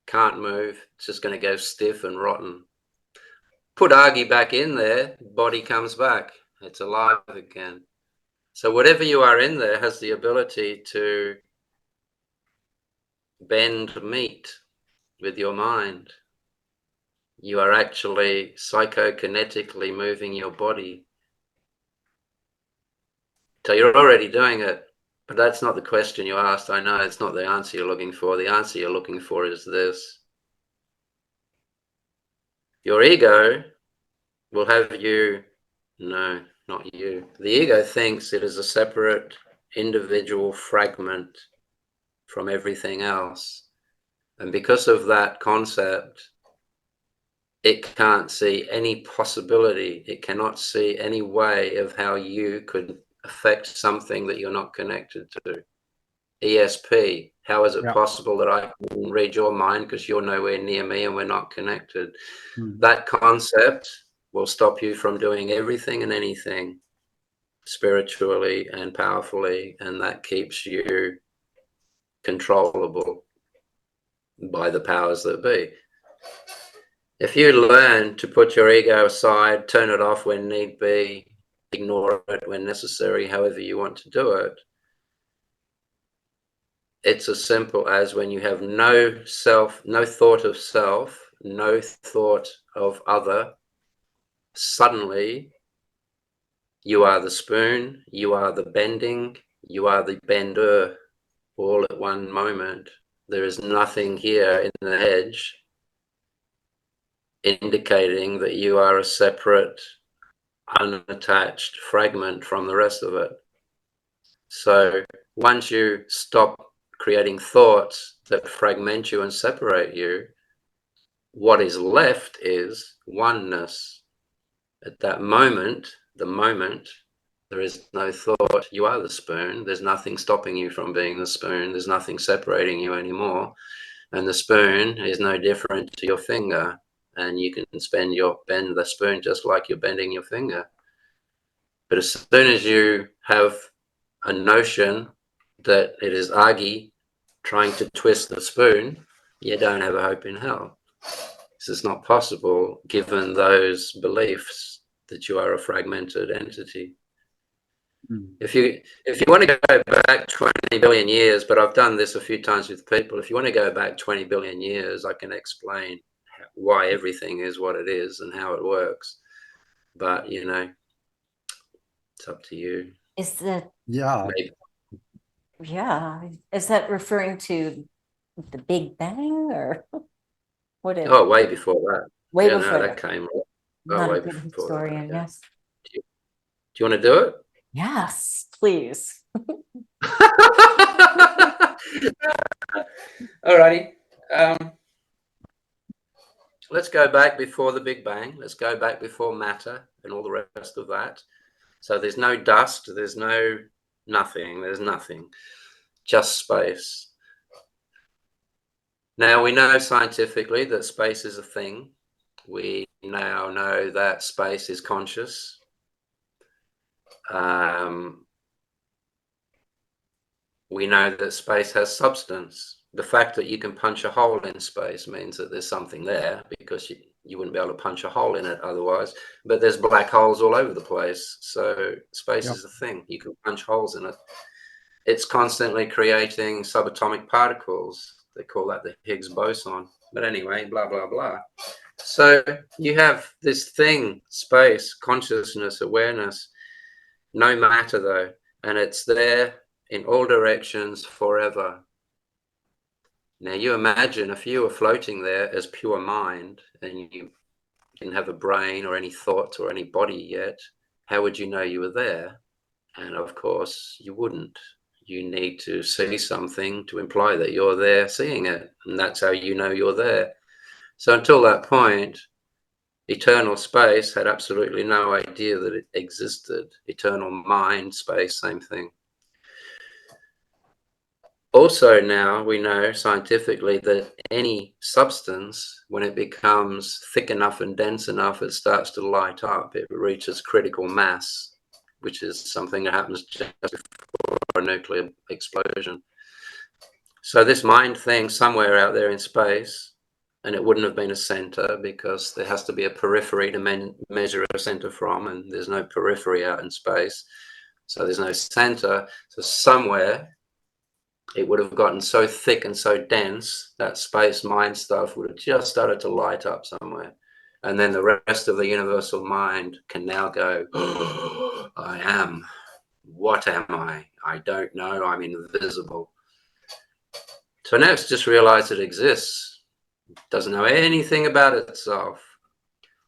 Speaker 3: can't move, it's just going to go stiff and rotten. Put Agi back in there, body comes back, it's alive again. So whatever you are in there has the ability to bend meat with your mind. You are actually psychokinetically moving your body. So you're already doing it, but that's not the question you asked. I know it's not the answer you're looking for. The answer you're looking for is this. Your ego will have you, no, not you. The ego thinks it is a separate individual fragment from everything else. And because of that concept, it can't see any possibility. It cannot see any way of how you could affect something that you're not connected to. ESP, how is it possible that I can read your mind because you're nowhere near me and we're not connected? That concept will stop you from doing everything and anything spiritually and powerfully, and that keeps you controllable. by the powers that be. If you learn to put your ego aside, turn it off when need be, ignore it when necessary, however you want to do it, it's as simple as when you have no self, no thought of self, no thought of other, suddenly you are the spoon, you are the bending, you are the bender, all at one moment. There is nothing here in the edge indicating that you are a separate, unattached fragment from the rest of it. So once you stop creating thoughts that fragment you and separate you, what is left is oneness. At that moment, the moment, there is no thought. You are the spoon. There's nothing stopping you from being the spoon. There's nothing separating you anymore. And the spoon is no different to your finger. And you can bend the spoon just like you're bending your finger. But as soon as you have a notion that it is Agi trying to twist the spoon, you don't have a hope in hell. This is not possible given those beliefs that you are a fragmented entity. If you want to go back 20 billion years, but I've done this a few times with people, if you want to go back 20 billion years, I can explain why everything is what it is and how it works. But, you know, it's up to you.
Speaker 1: Is that,
Speaker 2: Yeah.
Speaker 1: is that referring to the Big Bang or what is?
Speaker 3: Oh, way before that.
Speaker 1: Way
Speaker 3: yeah,
Speaker 1: before
Speaker 3: no,
Speaker 1: that.
Speaker 3: that came
Speaker 1: Not
Speaker 3: way
Speaker 1: a good
Speaker 3: before
Speaker 1: historian,
Speaker 3: that, yeah.
Speaker 1: yes.
Speaker 3: Do you want to do it?
Speaker 1: Yes, please.
Speaker 3: Alrighty. Let's go back before the Big Bang. Let's go back before matter and all the rest of that. So there's no dust, there's no nothing, there's nothing, just space. Now we know scientifically that space is a thing. We now know that space is conscious. We know that space has substance. The fact that you can punch a hole in space means that there's something there, because you wouldn't be able to punch a hole in it otherwise. But there's black holes all over the place. So space is a thing. You can punch holes in it. It's constantly creating subatomic particles. They call that the Higgs boson. But anyway, blah, blah, blah. So you have this thing, space, consciousness, awareness, no matter though. And it's there in all directions forever. Now you imagine if you were floating there as pure mind and you didn't have a brain or any thoughts or any body yet, how would you know you were there? And of course you wouldn't. You need to see something to imply that you're there seeing it, and that's how you know you're there. So until that point, eternal space had absolutely no idea that it existed. Eternal mind, space, same thing. Also now we know scientifically that any substance, when it becomes thick enough and dense enough, it starts to light up. It reaches critical mass, which is something that happens just before a nuclear explosion. So this mind thing somewhere out there in space, and it wouldn't have been a center because there has to be a periphery to measure a center from, and there's no periphery out in space. So there's no center. So somewhere it would have gotten so thick and so dense that space mind stuff would have just started to light up somewhere. And then the rest of the universal mind can now go, oh, I am. What am I? I don't know. I'm invisible. So now it's just realized it exists. It doesn't know anything about itself.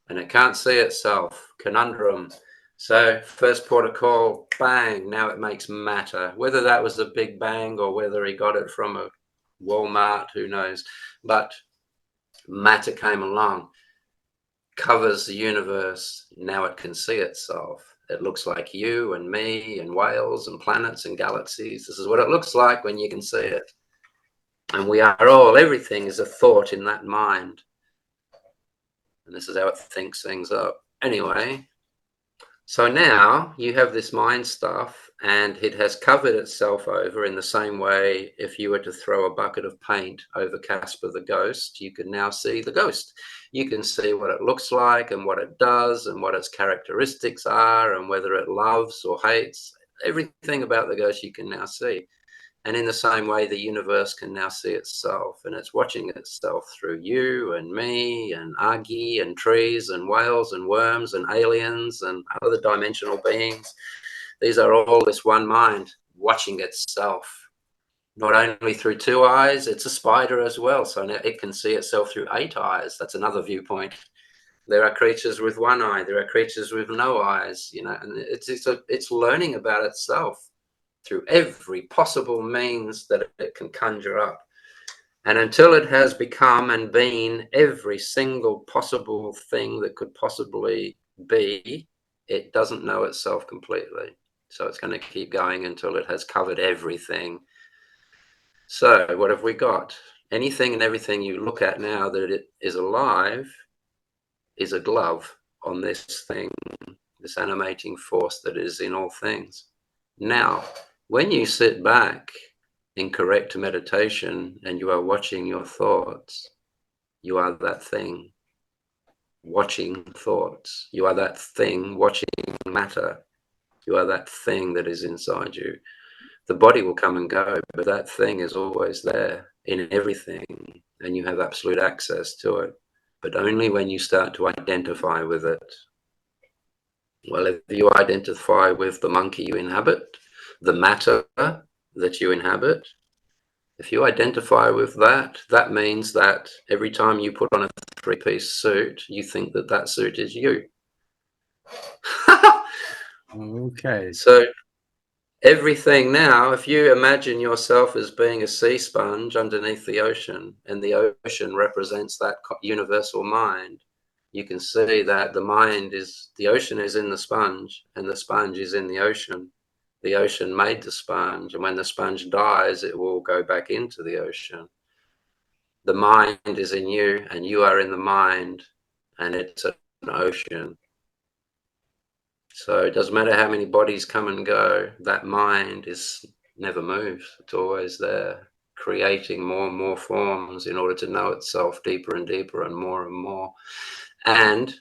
Speaker 3: And it can't see itself. Conundrum. So first port of call, bang, now it makes matter. Whether that was a big bang or whether he got it from a Walmart, who knows. But matter came along, covers the universe. Now it can see itself. It looks like you and me and whales and planets and galaxies. This is what it looks like when you can see it. And we are all, everything is a thought in that mind. And this is how it thinks things up. Anyway, so now you have this mind stuff, and it has covered itself over in the same way. If you were to throw a bucket of paint over Casper the ghost, you can now see the ghost. You can see what it looks like and what it does and what its characteristics are and whether it loves or hates. Everything about the ghost you can now see. And in the same way, the universe can now see itself, and it's watching itself through you and me and Agi and trees and whales and worms and aliens and other dimensional beings. These are all this one mind watching itself, not only through 2 eyes, it's a spider as well. So now it can see itself through 8 eyes. That's another viewpoint. There are creatures with 1 eye, there are creatures with no eyes, you know, and it's learning about itself through every possible means that it can conjure up. And until it has become and been every single possible thing that could possibly be, it doesn't know itself completely. So it's going to keep going until it has covered everything. So what have we got? Anything and everything you look at now that it is alive is a glove on this thing, this animating force that is in all things. Now, when you sit back in correct meditation and you are watching your thoughts, you are that thing watching thoughts. You are that thing watching matter. You are that thing that is inside you. The body will come and go, but that thing is always there in everything, and you have absolute access to it, but only when you start to identify with it. Well, if you identify with the monkey you inhabit, the matter that you inhabit, if you identify with that, that means that every time you put on a 3-piece suit, you think that that suit is you.
Speaker 2: Okay.
Speaker 3: So everything now, if you imagine yourself as being a sea sponge underneath the ocean, and the ocean represents that universal mind, you can see that the ocean is in the sponge, and the sponge is in the ocean. The ocean made the sponge, and when the sponge dies, it will go back into the ocean. The mind is in you, and you are in the mind, and it's an ocean. So it doesn't matter how many bodies come and go, that mind never moves. It's always there, creating more and more forms in order to know itself deeper and deeper and more. And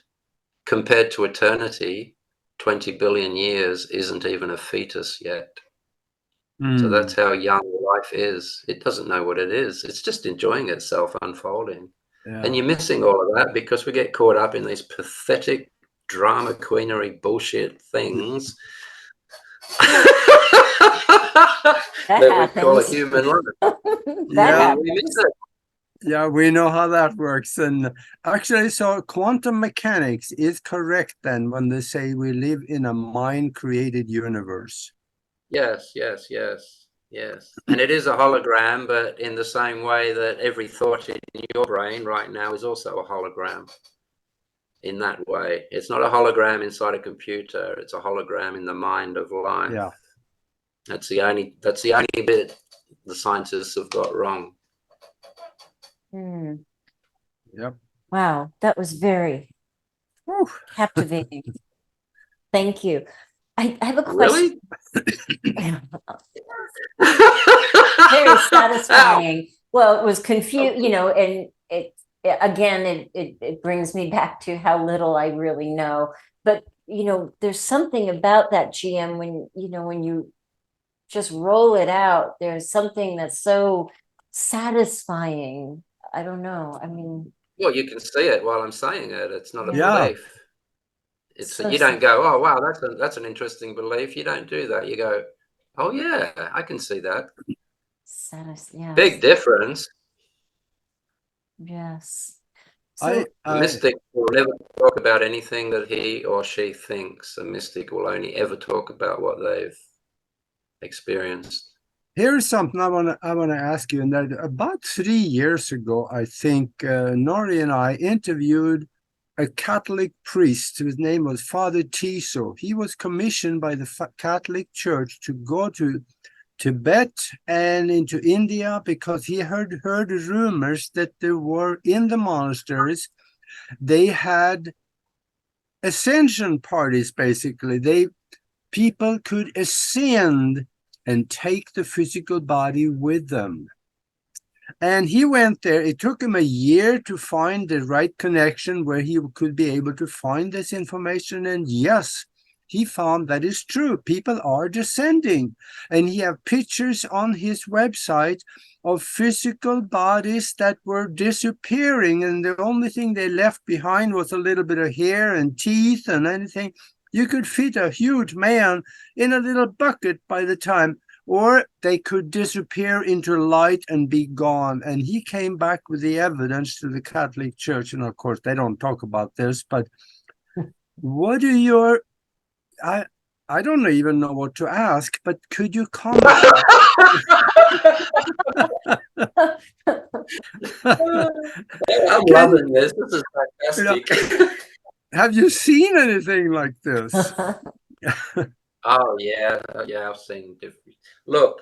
Speaker 3: compared to eternity, 20 billion years isn't even a fetus yet. So that's how young life is. It doesn't know what it is. It's just enjoying itself unfolding.
Speaker 2: Yeah.
Speaker 3: And you're missing all of that because we get caught up in these pathetic drama queenery bullshit things that we call a human life.
Speaker 2: Yeah.
Speaker 3: We miss it.
Speaker 2: Yeah, we know how that works. And actually, so quantum mechanics is correct then when they say we live in a mind-created universe.
Speaker 3: Yes. And it is a hologram, but in the same way that every thought in your brain right now is also a hologram. In that way, it's not a hologram inside a computer, it's a hologram in the mind of life.
Speaker 2: Yeah.
Speaker 3: That's the only bit the scientists have got wrong.
Speaker 2: Yep.
Speaker 1: Wow, that was very captivating. Thank you. I have a question.
Speaker 3: Really?
Speaker 1: Very satisfying. Well, it was confused, you know, and it brings me back to how little I really know. But, you know, there's something about that, GM, when you just roll it out, there's something that's so satisfying. I don't know. I mean,
Speaker 3: well, you can see it while I'm saying it. It's not a
Speaker 2: Yeah.
Speaker 3: belief. You don't go, oh wow, that's an interesting belief. You don't do that. You go, oh yeah, I can see that.
Speaker 1: Yes.
Speaker 3: Big difference.
Speaker 1: Yes. So
Speaker 3: A mystic will never talk about anything that he or she thinks. A mystic will only ever talk about what they've experienced.
Speaker 2: Here's something I want to ask you. And that about 3 years ago, I think Nori and I interviewed a Catholic priest whose name was Father Tiso. He was commissioned by the Catholic Church to go to Tibet and into India because he heard rumors that there were in the monasteries, they had ascension parties. Basically, people could ascend and take the physical body with them. And he went there. It took him a year to find the right connection where he could be able to find this information. And yes, he found that is true. People are descending. And he have pictures on his website of physical bodies that were disappearing. And the only thing they left behind was a little bit of hair and teeth and anything. You could fit a huge man in a little bucket by the time, or they could disappear into light and be gone. And he came back with the evidence to the Catholic Church. And of course, they don't talk about this, but what are your, I don't even know what to ask, but could you comment?
Speaker 3: I'm loving this. This is fantastic.
Speaker 2: Have you seen anything like this?
Speaker 3: Oh, yeah. Yeah, I've seen different. Look,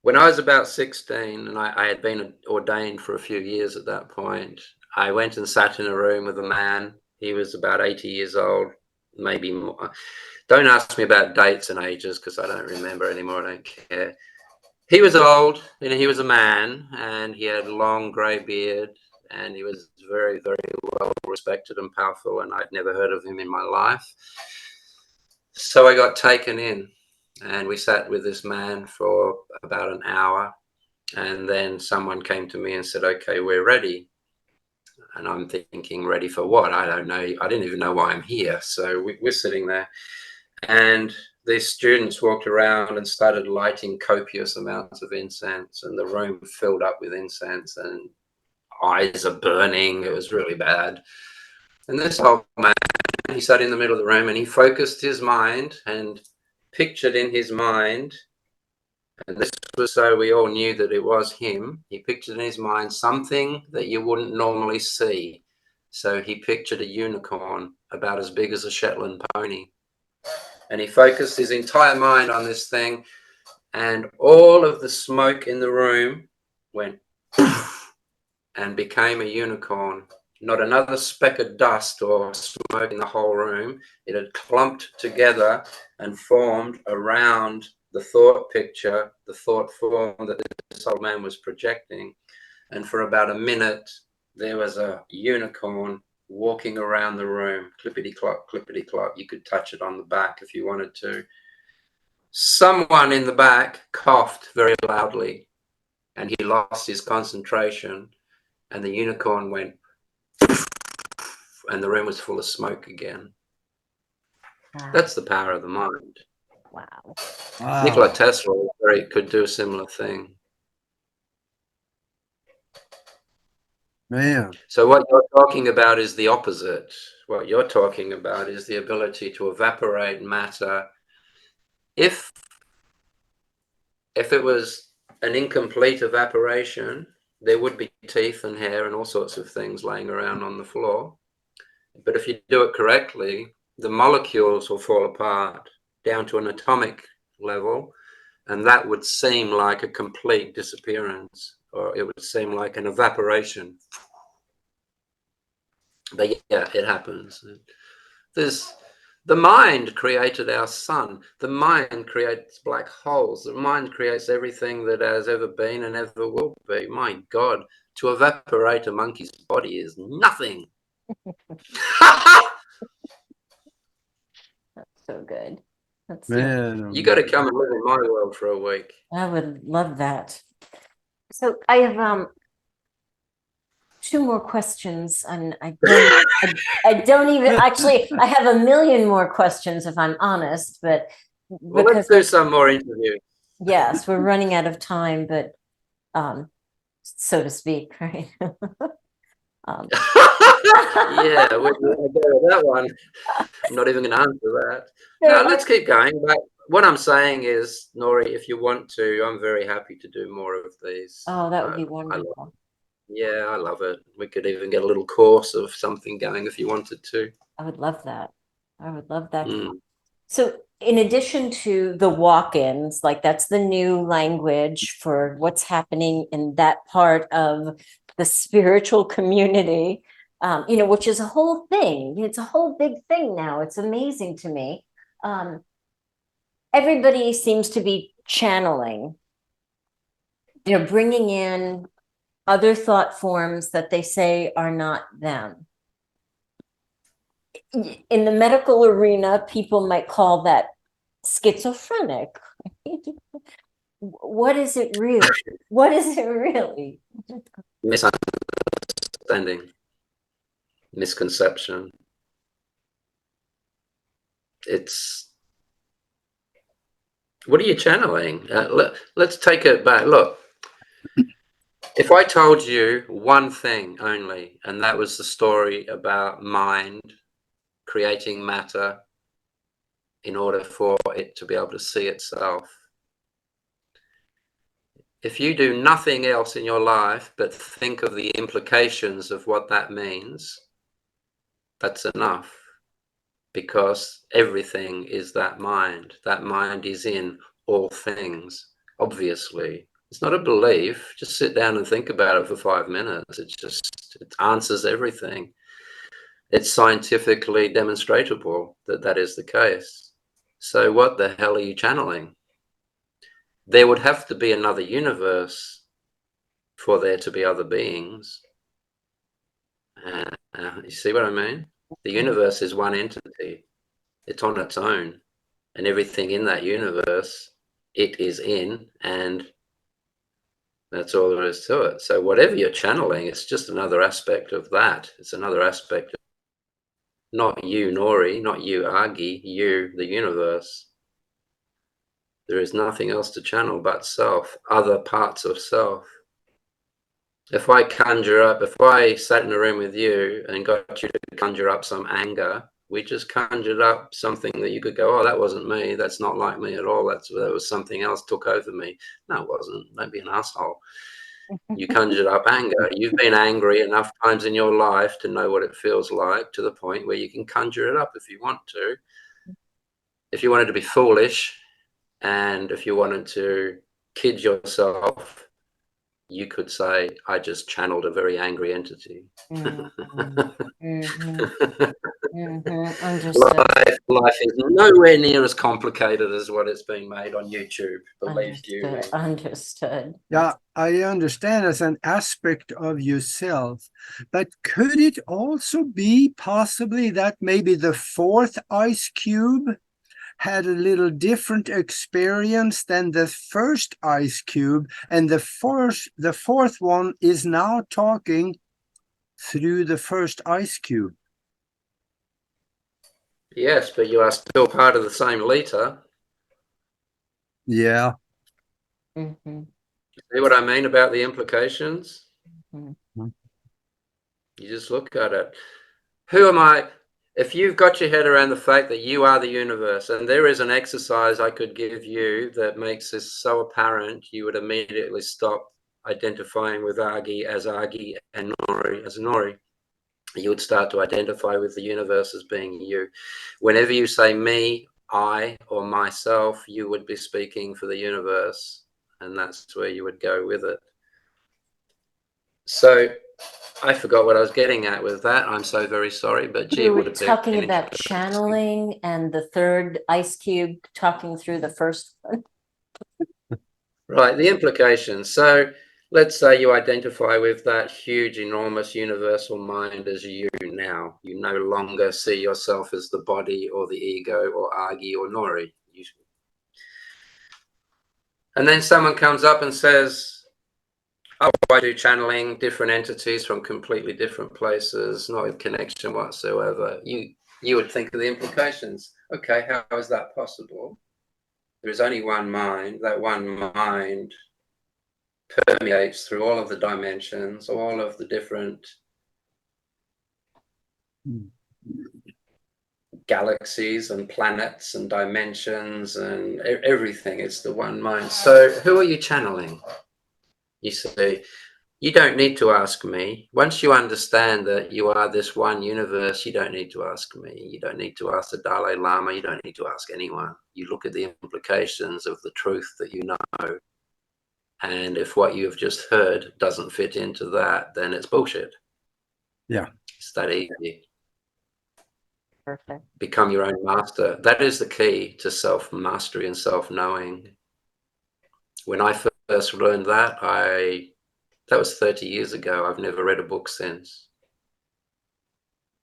Speaker 3: when I was about 16, and I had been ordained for a few years at that point, I went and sat in a room with a man. He was about 80 years old, maybe more. Don't ask me about dates and ages because I don't remember anymore. I don't care. He was old, and he was a man, and he had a long grey beard, and he was very, very well respected and powerful, and I'd never heard of him in my life. So I got taken in, and we sat with this man for about an hour, and then someone came to me and said, okay, we're ready. And I'm thinking, ready for what? I don't know. I didn't even know why I'm here. So we're sitting there, and these students walked around and started lighting copious amounts of incense, and the room filled up with incense, and eyes are burning. It was really bad. And this old man, he sat in the middle of the room, and he focused his mind and pictured in his mind, and this was so we all knew that it was him. He pictured in his mind something that you wouldn't normally see. So he pictured a unicorn about as big as a Shetland pony. And he focused his entire mind on this thing, and all of the smoke in the room went and became a unicorn. Not another speck of dust or smoke in the whole room. It had clumped together and formed around the thought picture, the thought form that this old man was projecting. And for about a minute, there was a unicorn walking around the room, clippity-clop, clippity-clop. You could touch it on the back if you wanted to. Someone in the back coughed very loudly, and he lost his concentration, and the unicorn went, and the room was full of smoke again.
Speaker 1: Wow.
Speaker 3: That's the power of the mind.
Speaker 1: Wow.
Speaker 2: Wow.
Speaker 3: Nikola Tesla could do a similar thing.
Speaker 2: Man.
Speaker 3: So what you're talking about is the opposite. What you're talking about is the ability to evaporate matter. If it was an incomplete evaporation, there would be teeth and hair and all sorts of things laying around on the floor. But if you do it correctly, the molecules will fall apart down to an atomic level, and that would seem like a complete disappearance, or it would seem like an evaporation. But yeah, it happens. The mind created our sun. The mind creates black holes. The mind creates everything that has ever been and ever will be. My God, to evaporate a monkey's body is nothing.
Speaker 1: That's so good. That's
Speaker 2: Man.
Speaker 3: You got to come and live in my world for a week.
Speaker 1: I would love that. So I have two more questions, and I don't even actually. I have a million more questions if I'm honest, but
Speaker 3: well, let's do some more interviews.
Speaker 1: Yes, we're running out of time, but so to speak, right?
Speaker 3: Yeah, we'll go with that one. I'm not even going to answer that. No, let's keep going. But what I'm saying is, Nori, if you want to, I'm very happy to do more of these.
Speaker 1: Oh, that would be wonderful.
Speaker 3: I love it. We could even get a little course of something going if you wanted to.
Speaker 1: I would love that. I would love that.
Speaker 3: Mm.
Speaker 1: So in addition to the walk-ins, like that's the new language for what's happening in that part of the spiritual community. which is a whole thing. It's a whole big thing now. It's amazing to me. Everybody seems to be channeling, bringing in other thought forms that they say are not them. In the medical arena, people might call that schizophrenic. What is it really? What is it really?
Speaker 3: Misunderstanding, misconception. It's, what are you channeling? Let's take it back. Look, if I told you one thing only, and that was the story about mind creating matter in order for it to be able to see itself. If you do nothing else in your life but think of the implications of what that means, that's enough, because everything is that mind. That mind is in all things, obviously. It's not a belief. Just sit down and think about it for 5 minutes. It answers everything. It's scientifically demonstrable that that is the case. So what the hell are you channeling? There would have to be another universe for there to be other beings. You see what I mean? The universe is one entity. It's on its own. And everything in that universe, it is in, and that's all there is to it. So whatever you're channeling, it's just another aspect of that. It's another aspect of, not you, Nori, not you, Agi, you, the universe. There is nothing else to channel but self, other parts of self. If I sat in a room with you and got you to conjure up some anger, we just conjured up something that you could go, oh, that wasn't me. That's not like me at all. That was something else took over me. No, it wasn't. Don't be an asshole. You conjured up anger. You've been angry enough times in your life to know what it feels like, to the point where you can conjure it up if you want to. If you wanted to be foolish, and if you wanted to kid yourself, you could say, I just channeled a very angry entity. Life is nowhere near as complicated as what it's being made on YouTube. Believe you me.
Speaker 1: Understood.
Speaker 2: Yeah, I understand as an aspect of yourself, but could it also be possibly that maybe the fourth ice cube had a little different experience than the first ice cube, and the fourth one is now talking through the first ice cube?
Speaker 3: Yes, but you are still part of the same liter.
Speaker 2: Yeah.
Speaker 3: See what I mean about the implications?
Speaker 2: Mm-hmm.
Speaker 3: You just look at it. Who am I? If you've got your head around the fact that you are the universe, and there is an exercise I could give you that makes this so apparent, you would immediately stop identifying with Agi and Nori as Nori. You would start to identify with the universe as being you. Whenever you say me, I, or myself, you would be speaking for the universe, and that's where you would go with it. So I forgot what I was getting at with that. I'm so very sorry, but gee,
Speaker 1: we were talking about channeling and the third ice cube talking through the first one.
Speaker 3: Right, the implications. So let's say you identify with that huge, enormous universal mind as you now. You no longer see yourself as the body or the ego or Agi or Nori. And then someone comes up and says, oh, I do channeling different entities from completely different places, not in connection whatsoever. You would think of the implications. Okay, how is that possible? There is only one mind. That one mind permeates through all of the dimensions, all of the different galaxies and planets and dimensions and everything. It's the one mind. So who are you channeling? You see, you don't need to ask me. Once you understand that you are this one universe, you don't need to ask me. You don't need to ask the Dalai Lama. You don't need to ask anyone. You look at the implications of the truth that you know. And if what you've just heard doesn't fit into that, then it's bullshit.
Speaker 2: Yeah.
Speaker 3: It's that easy.
Speaker 1: Perfect.
Speaker 3: Become your own master. That is the key to self-mastery and self-knowing. When I first learned that, that was 30 years ago. I've never read a book since.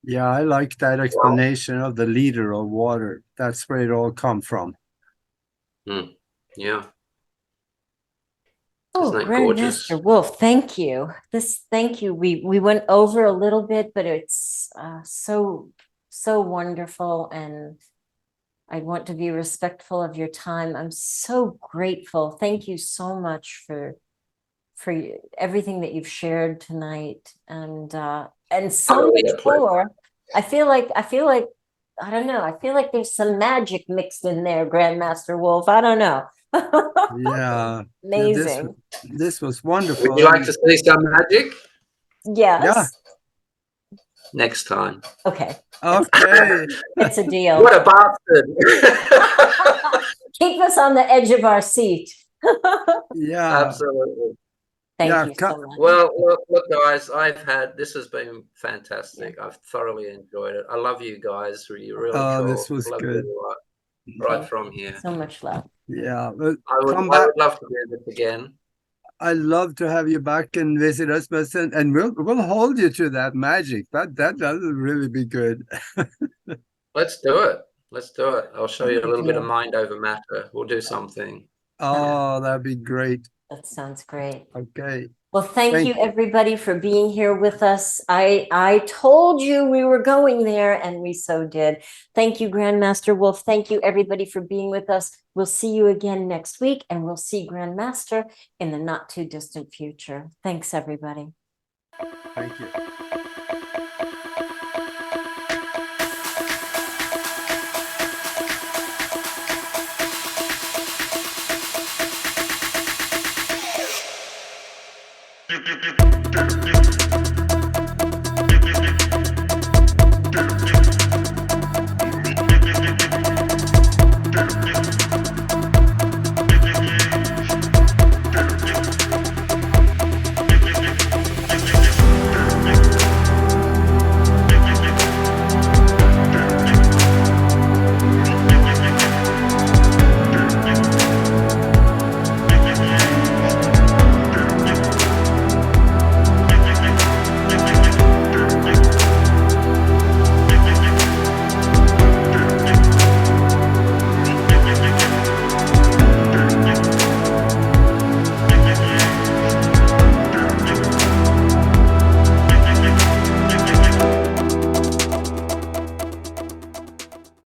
Speaker 2: Yeah, I like that explanation of the leader of water. That's where it all come from.
Speaker 3: Yeah.
Speaker 1: Oh,
Speaker 3: Isn't that gorgeous?
Speaker 1: Grandmaster Wolf, thank you. Thank you. We went over a little bit, but it's so wonderful, and I want to be respectful of your time. I'm so grateful. Thank you so much for everything that you've shared tonight, and so
Speaker 3: really
Speaker 1: much
Speaker 3: a pleasure.
Speaker 1: more. I feel like I don't know. I feel like there's some magic mixed in there, Grandmaster Wolf. I don't know.
Speaker 2: Yeah.
Speaker 1: Amazing.
Speaker 2: This was wonderful.
Speaker 3: Would you like to see some magic?
Speaker 1: Yes.
Speaker 2: Yeah.
Speaker 3: Next time.
Speaker 1: Okay.
Speaker 2: Okay.
Speaker 1: It's a deal.
Speaker 3: What a bastard.
Speaker 1: Keep us on the edge of our seat.
Speaker 2: Yeah.
Speaker 3: Absolutely.
Speaker 1: Thank you so much.
Speaker 3: Well, look, guys, this has been fantastic. I've thoroughly enjoyed it. I love you guys. You're really cool.
Speaker 2: This was
Speaker 3: love
Speaker 2: good.
Speaker 3: You right from here.
Speaker 1: So much love.
Speaker 2: Yeah.
Speaker 3: I would love to do this again.
Speaker 2: I'd love to have you back and visit us, and we'll hold you to that magic. That would really be good.
Speaker 3: Let's do it. Let's do it. I'll show you a little bit of mind over matter. We'll do something.
Speaker 2: Oh, that'd be great.
Speaker 1: That sounds great.
Speaker 2: Okay.
Speaker 1: Well, thank you everybody for being here with us. I told you we were going there, and we so did. Thank you, Grandmaster Wolf. Thank you, everybody, for being with us. We'll see you again next week, and we'll see Grandmaster in the not too distant future. Thanks, everybody.
Speaker 2: Thank you.
Speaker 4: Do